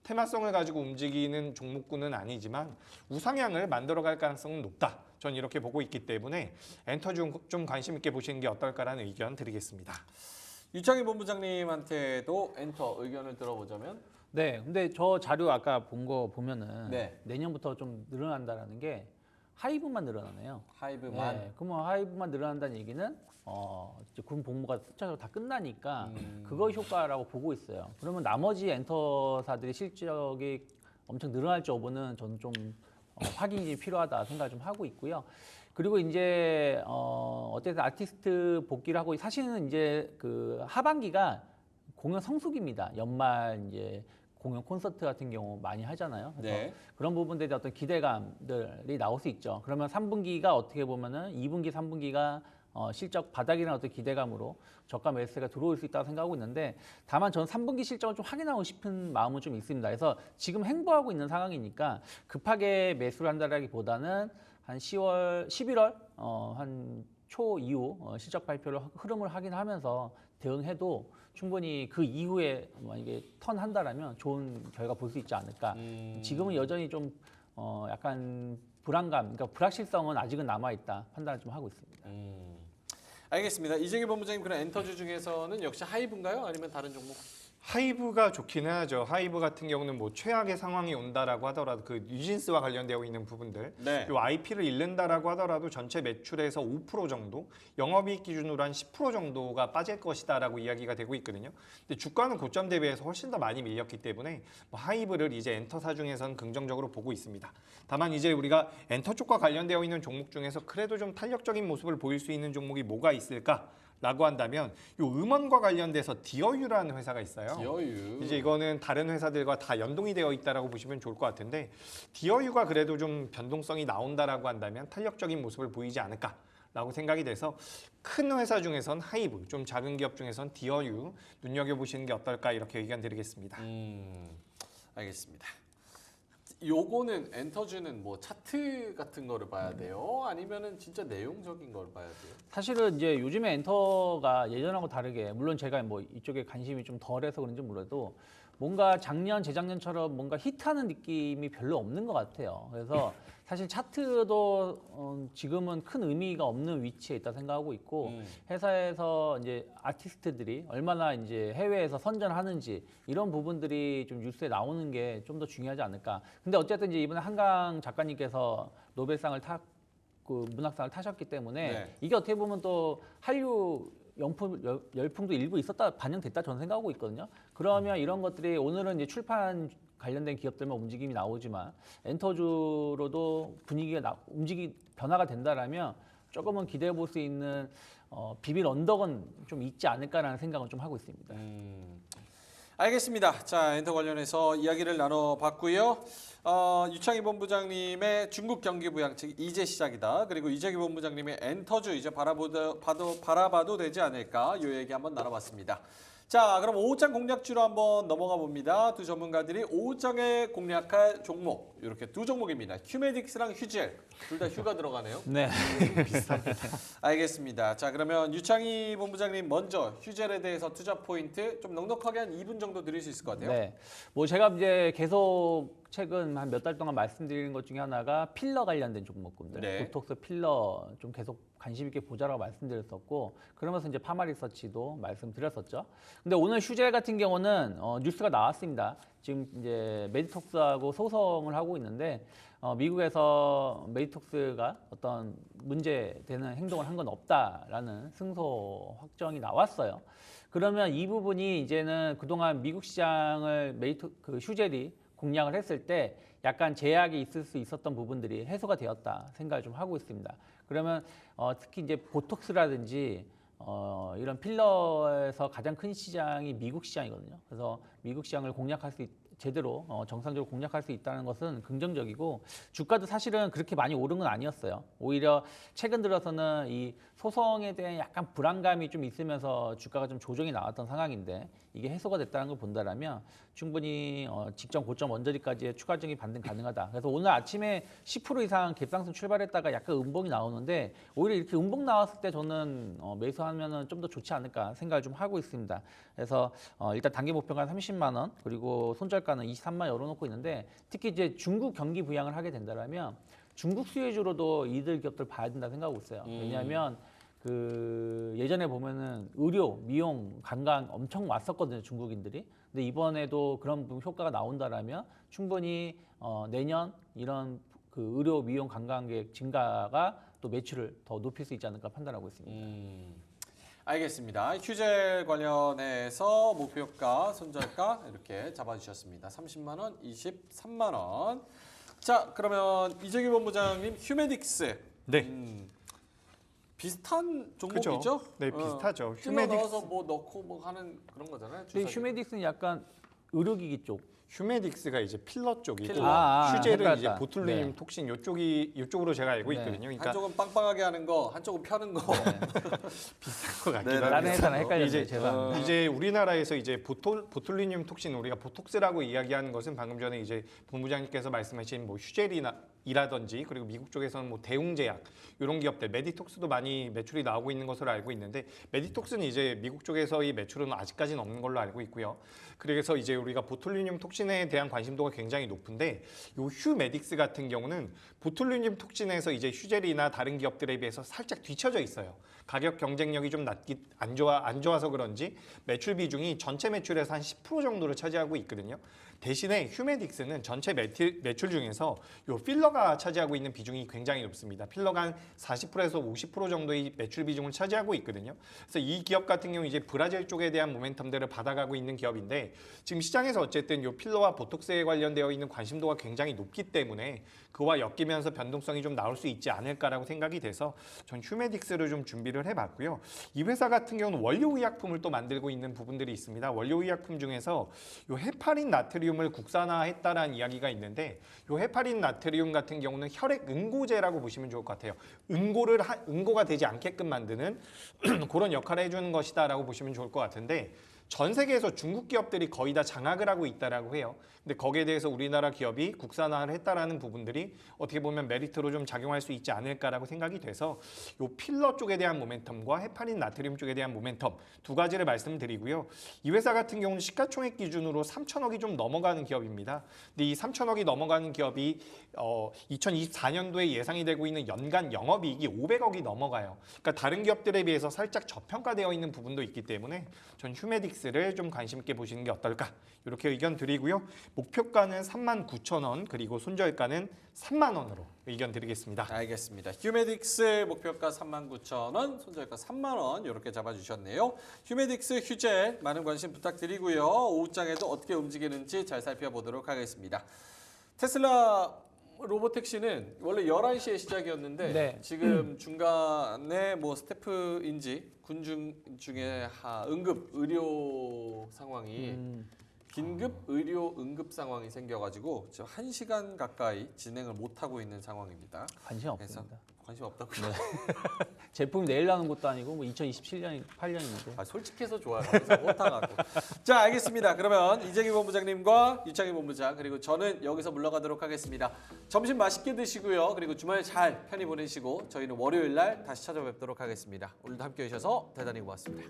테마성을 가지고 움직이는 종목군은 아니지만 우상향을 만들어갈 가능성은 높다. 전 이렇게 보고 있기 때문에 엔터 좀 관심 있게 보시는 게 어떨까라는 의견 드리겠습니다. 유창희 본부장님한테도 엔터 의견을 들어보자면 네, 근데 저 자료 아까 본 거 보면은 네. 내년부터 좀 늘어난다라는 게 하이브만 늘어나네요. 하이브만 네, 그러면 하이브만 늘어난다는 얘기는 이제 군 복무가 숫자적으로 다 끝나니까 그거 효과라고 보고 있어요. 그러면 나머지 엔터사들이 실적이 엄청 늘어날지 여부는 저는 좀 확인이 필요하다 생각을 좀 하고 있고요. 그리고 이제 어쨌든 아티스트 복귀를 하고 사실은 이제 그 하반기가 공연 성수기입니다. 연말 이제 공연 콘서트 같은 경우 많이 하잖아요. 그래서 네. 그런 부분들에 어떤 기대감들이 나올 수 있죠. 그러면 3분기가 어떻게 보면은 2분기, 3분기가 실적 바닥이라는 어떤 기대감으로 저가 매수세가 들어올 수 있다고 생각하고 있는데 다만 저는 3분기 실적을 좀 확인하고 싶은 마음은 좀 있습니다. 그래서 지금 행보하고 있는 상황이니까 급하게 매수를 한다라기보다는 한 한 10월, 11월 한 초 이후 실적 발표를 흐름을 확인하면서 대응해도 충분히 그 이후에 만약에 턴한다라면 좋은 결과 볼 수 있지 않을까. 지금은 여전히 좀 약간 불안감, 그러니까 불확실성은 아직은 남아 있다 판단을 좀 하고 있습니다. 알겠습니다. 이재기 본부장님 그런 엔터주 중에서는 역시 하이브인가요? 아니면 다른 종목? 하이브가 좋기는 하죠. 하이브 같은 경우는 뭐 최악의 상황이 온다라고 하더라도 그 뉴진스와 관련되어 있는 부분들, 네. 요 IP를 잃는다라고 하더라도 전체 매출에서 5% 정도, 영업이익 기준으로 한 10% 정도가 빠질 것이다라고 이야기가 되고 있거든요. 근데 주가는 고점 대비해서 훨씬 더 많이 밀렸기 때문에 뭐 하이브를 이제 엔터사 중에서는 긍정적으로 보고 있습니다. 다만 이제 우리가 엔터 쪽과 관련되어 있는 종목 중에서 그래도 좀 탄력적인 모습을 보일 수 있는 종목이 뭐가 있을까? 라고 한다면 요 음원과 관련돼서 디어유라는 회사가 있어요. 디어유. 이제 이거는 다른 회사들과 다 연동이 되어 있다라고 보시면 좋을 것 같은데 디어유가 그래도 좀 변동성이 나온다라고 한다면 탄력적인 모습을 보이지 않을까라고 생각이 돼서 큰 회사 중에선 하이브, 좀 작은 기업 중에선 디어유 눈여겨보시는 게 어떨까 이렇게 의견 드리겠습니다. 알겠습니다. 요거는 엔터주는 뭐 차트 같은 거를 봐야 돼요? 아니면은 진짜 내용적인 걸 봐야 돼요? 사실은 이제 요즘에 엔터가 예전하고 다르게 물론 제가 뭐 이쪽에 관심이 좀 덜해서 그런지 몰라도 뭔가 작년, 재작년처럼 뭔가 히트하는 느낌이 별로 없는 것 같아요. 그래서 사실 차트도 지금은 큰 의미가 없는 위치에 있다 생각하고 있고 회사에서 이제 아티스트들이 얼마나 이제 해외에서 선전하는지 이런 부분들이 좀 뉴스에 나오는 게 좀 더 중요하지 않을까. 근데 어쨌든 이제 이번에 한강 작가님께서 노벨상을 그 문학상을 타셨기 때문에 네. 이게 어떻게 보면 또 한류 열풍도 일부 있었다 반영됐다 저는 생각하고 있거든요. 그러면 이런 것들이 오늘은 이제 출판 관련된 기업들만 움직임이 나오지만 엔터주로도 분위기가 변화가 된다라면 조금은 기대해 볼 수 있는 비빌 언덕은 좀 있지 않을까라는 생각은 좀 하고 있습니다. 알겠습니다. 자, 엔터 관련해서 이야기를 나눠봤고요. 유창희 본부장님의 중국 경기 부양책 이제 시작이다. 그리고 이재기 본부장님의 엔터주 이제 바라봐도 되지 않을까 이 얘기 한번 나눠봤습니다. 자, 그럼 5장 공략주로 한번 넘어가 봅니다. 두 전문가들이 5장에 공략할 종목 이렇게 두 종목입니다. 휴메딕스랑 휴젤 둘 다 휴가 들어가네요. 네. 알겠습니다. 자, 그러면 유창희 본부장님 먼저 휴젤에 대해서 투자 포인트 좀 넉넉하게 한 2분 정도 드릴 수 있을 것 같아요. 네. 뭐 제가 이제 계속 최근 한 몇 달 동안 말씀드리는 것 중에 하나가 필러 관련된 종목군들, 네. 보톡스 필러 좀 계속 관심 있게 보자라고 말씀드렸었고 그러면서 이제 파마 리서치도 말씀드렸었죠. 근데 오늘 휴젤 같은 경우는 뉴스가 나왔습니다. 지금 이제 메디톡스하고 소송을 하고 있는데 미국에서 메디톡스가 어떤 문제되는 행동을 한 건 없다라는 승소 확정이 나왔어요. 그러면 이 부분이 이제는 그동안 미국 시장을 휴젤이 공략을 했을 때 약간 제약이 있을 수 있었던 부분들이 해소가 되었다 생각을 좀 하고 있습니다. 그러면 특히 이제 보톡스라든지 이런 필러에서 가장 큰 시장이 미국 시장이거든요. 그래서 미국 시장을 제대로 정상적으로 공략할 수 있다는 것은 긍정적이고 주가도 사실은 그렇게 많이 오른 건 아니었어요. 오히려 최근 들어서는 이 소송에 대한 약간 불안감이 좀 있으면서 주가가 좀 조정이 나왔던 상황인데 이게 해소가 됐다는 걸 본다라면 충분히 직전 고점 언저리까지의 추가적인 반등 가능하다. 그래서 오늘 아침에 10% 이상 갭상승 출발했다가 약간 음봉이 나오는데 오히려 이렇게 음봉 나왔을 때 저는 매수하면은 좀 더 좋지 않을까 생각을 좀 하고 있습니다. 그래서 일단 단기 목표가 30만 원 그리고 손절가는 23만 열어놓고 있는데 특히 이제 중국 경기 부양을 하게 된다라면 중국 수혜주로도 이들 기업들 봐야 된다 생각하고 있어요. 왜냐하면 그 예전에 보면은 의료, 미용, 관광 엄청 왔었거든요, 중국인들이. 근데 이번에도 그런 효과가 나온다라면 충분히 내년 이런 그 의료, 미용, 관광객 증가가 또 매출을 더 높일 수 있지 않을까 판단하고 있습니다. 알겠습니다. 휴젤 관련해서 목표가, 손절가 이렇게 잡아주셨습니다. 30만 원, 23만 원. 자, 그러면 이재기 본부장님 휴메딕스. 네. 비슷한 종목이죠? 그죠? 네, 비슷하죠. 찔러 넣어서 뭐 넣고 뭐 하는 그런 거잖아요. 근데 휴메딕스는 약간 의료기기 쪽. 휴메딕스가 이제 필러 쪽이고 필러. 휴젤은 이제 헷갈렸다. 보툴리늄 네. 톡신 이쪽으로 제가 알고 네. 있거든요. 그러니까 한쪽은 빵빵하게 하는 거, 한쪽은 펴는 거. 것 같기도 네, 하고. 다른 회사는 헷갈렸네요. 이제 죄송합니다. 이제 우리나라에서 이제 보툴리늄 톡신 우리가 보톡스라고 이야기하는 것은 방금 전에 이제 본부장님께서 말씀하신 뭐 휴젤이라든지 그리고 미국 쪽에서는 뭐 대웅제약 이런 기업들 메디톡스도 많이 매출이 나오고 있는 것으로 알고 있는데 메디톡스는 이제 미국 쪽에서의 매출은 아직까지는 없는 걸로 알고 있고요. 그래서 이제 우리가 보툴리늄 톡신에 대한 관심도가 굉장히 높은데 요 휴메딕스 같은 경우는 보툴리늄 톡신에서 이제 휴젤이나 다른 기업들에 비해서 살짝 뒤처져 있어요. 가격 경쟁력이 좀 안 좋아서 그런지 매출 비중이 전체 매출에서 한 10% 정도를 차지하고 있거든요. 대신에 휴메딕스는 전체 매출 중에서 요 필러가 차지하고 있는 비중이 굉장히 높습니다. 필러가 한 40%에서 50% 정도의 매출 비중을 차지하고 있거든요. 그래서 이 기업 같은 경우 이제 브라질 쪽에 대한 모멘텀들을 받아가고 있는 기업인데 지금 시장에서 어쨌든 요 필러와 보톡스에 관련되어 있는 관심도가 굉장히 높기 때문에 그와 엮이면서 변동성이 좀 나올 수 있지 않을까라고 생각이 돼서 전 휴메딕스를 좀 준비를 해봤고요. 이 회사 같은 경우는 원료의약품을 또 만들고 있는 부분들이 있습니다. 원료의약품 중에서 요 헤파린 나트리움을 국산화했다라는 이야기가 있는데 요 헤파린 나트리움 같은 경우는 혈액 응고제라고 보시면 좋을 것 같아요. 응고가 되지 않게끔 만드는 그런 역할을 해주는 것이다라고 보시면 좋을 것 같은데 전 세계에서 중국 기업들이 거의 다 장악을 하고 있다라고 해요. 근데 거기에 대해서 우리나라 기업이 국산화를 했다라는 부분들이 어떻게 보면 메리트로 좀 작용할 수 있지 않을까라고 생각이 돼서 요 필러 쪽에 대한 모멘텀과 헤파린 나트륨 쪽에 대한 모멘텀 두 가지를 말씀드리고요. 이 회사 같은 경우는 시가총액 기준으로 3천억이 좀 넘어가는 기업입니다. 근데 이 3천억이 넘어가는 기업이 2024년도에 예상이 되고 있는 연간 영업이익이 500억이 넘어가요. 그러니까 다른 기업들에 비해서 살짝 저평가되어 있는 부분도 있기 때문에 전 휴메딕스를 좀 관심 있게 보시는 게 어떨까 이렇게 의견 드리고요. 목표가는 39,000원 그리고 손절가는 3만 원으로 의견 드리겠습니다. 알겠습니다. 휴메딕스 목표가 39,000원, 손절가 3만 원 이렇게 잡아주셨네요. 휴메딕스 휴젤 많은 관심 부탁드리고요. 오후장에도 어떻게 움직이는지 잘 살펴보도록 하겠습니다. 테슬라 로보택시는 원래 11시에 시작이었는데 네. 지금 중간에 뭐 스태프인지 군중 중에 응급 의료 상황이 긴급 의료 응급 상황이 생겨가지고 지금 1시간 가까이 진행을 못하고 있는 상황입니다. 관심 그래서 없습니다. 관심 없다고요? 제품이 내일 나오는 것도 아니고 뭐 2027년, 8년인데. 아, 솔직해서 좋아요. 항상 호탕하고. 자, 알겠습니다. 그러면 이재기 본부장님과 유창희 본부장 그리고 저는 여기서 물러가도록 하겠습니다. 점심 맛있게 드시고요. 그리고 주말 잘 편히 보내시고 저희는 월요일 날 다시 찾아뵙도록 하겠습니다. 오늘도 함께해 주셔서 대단히 고맙습니다.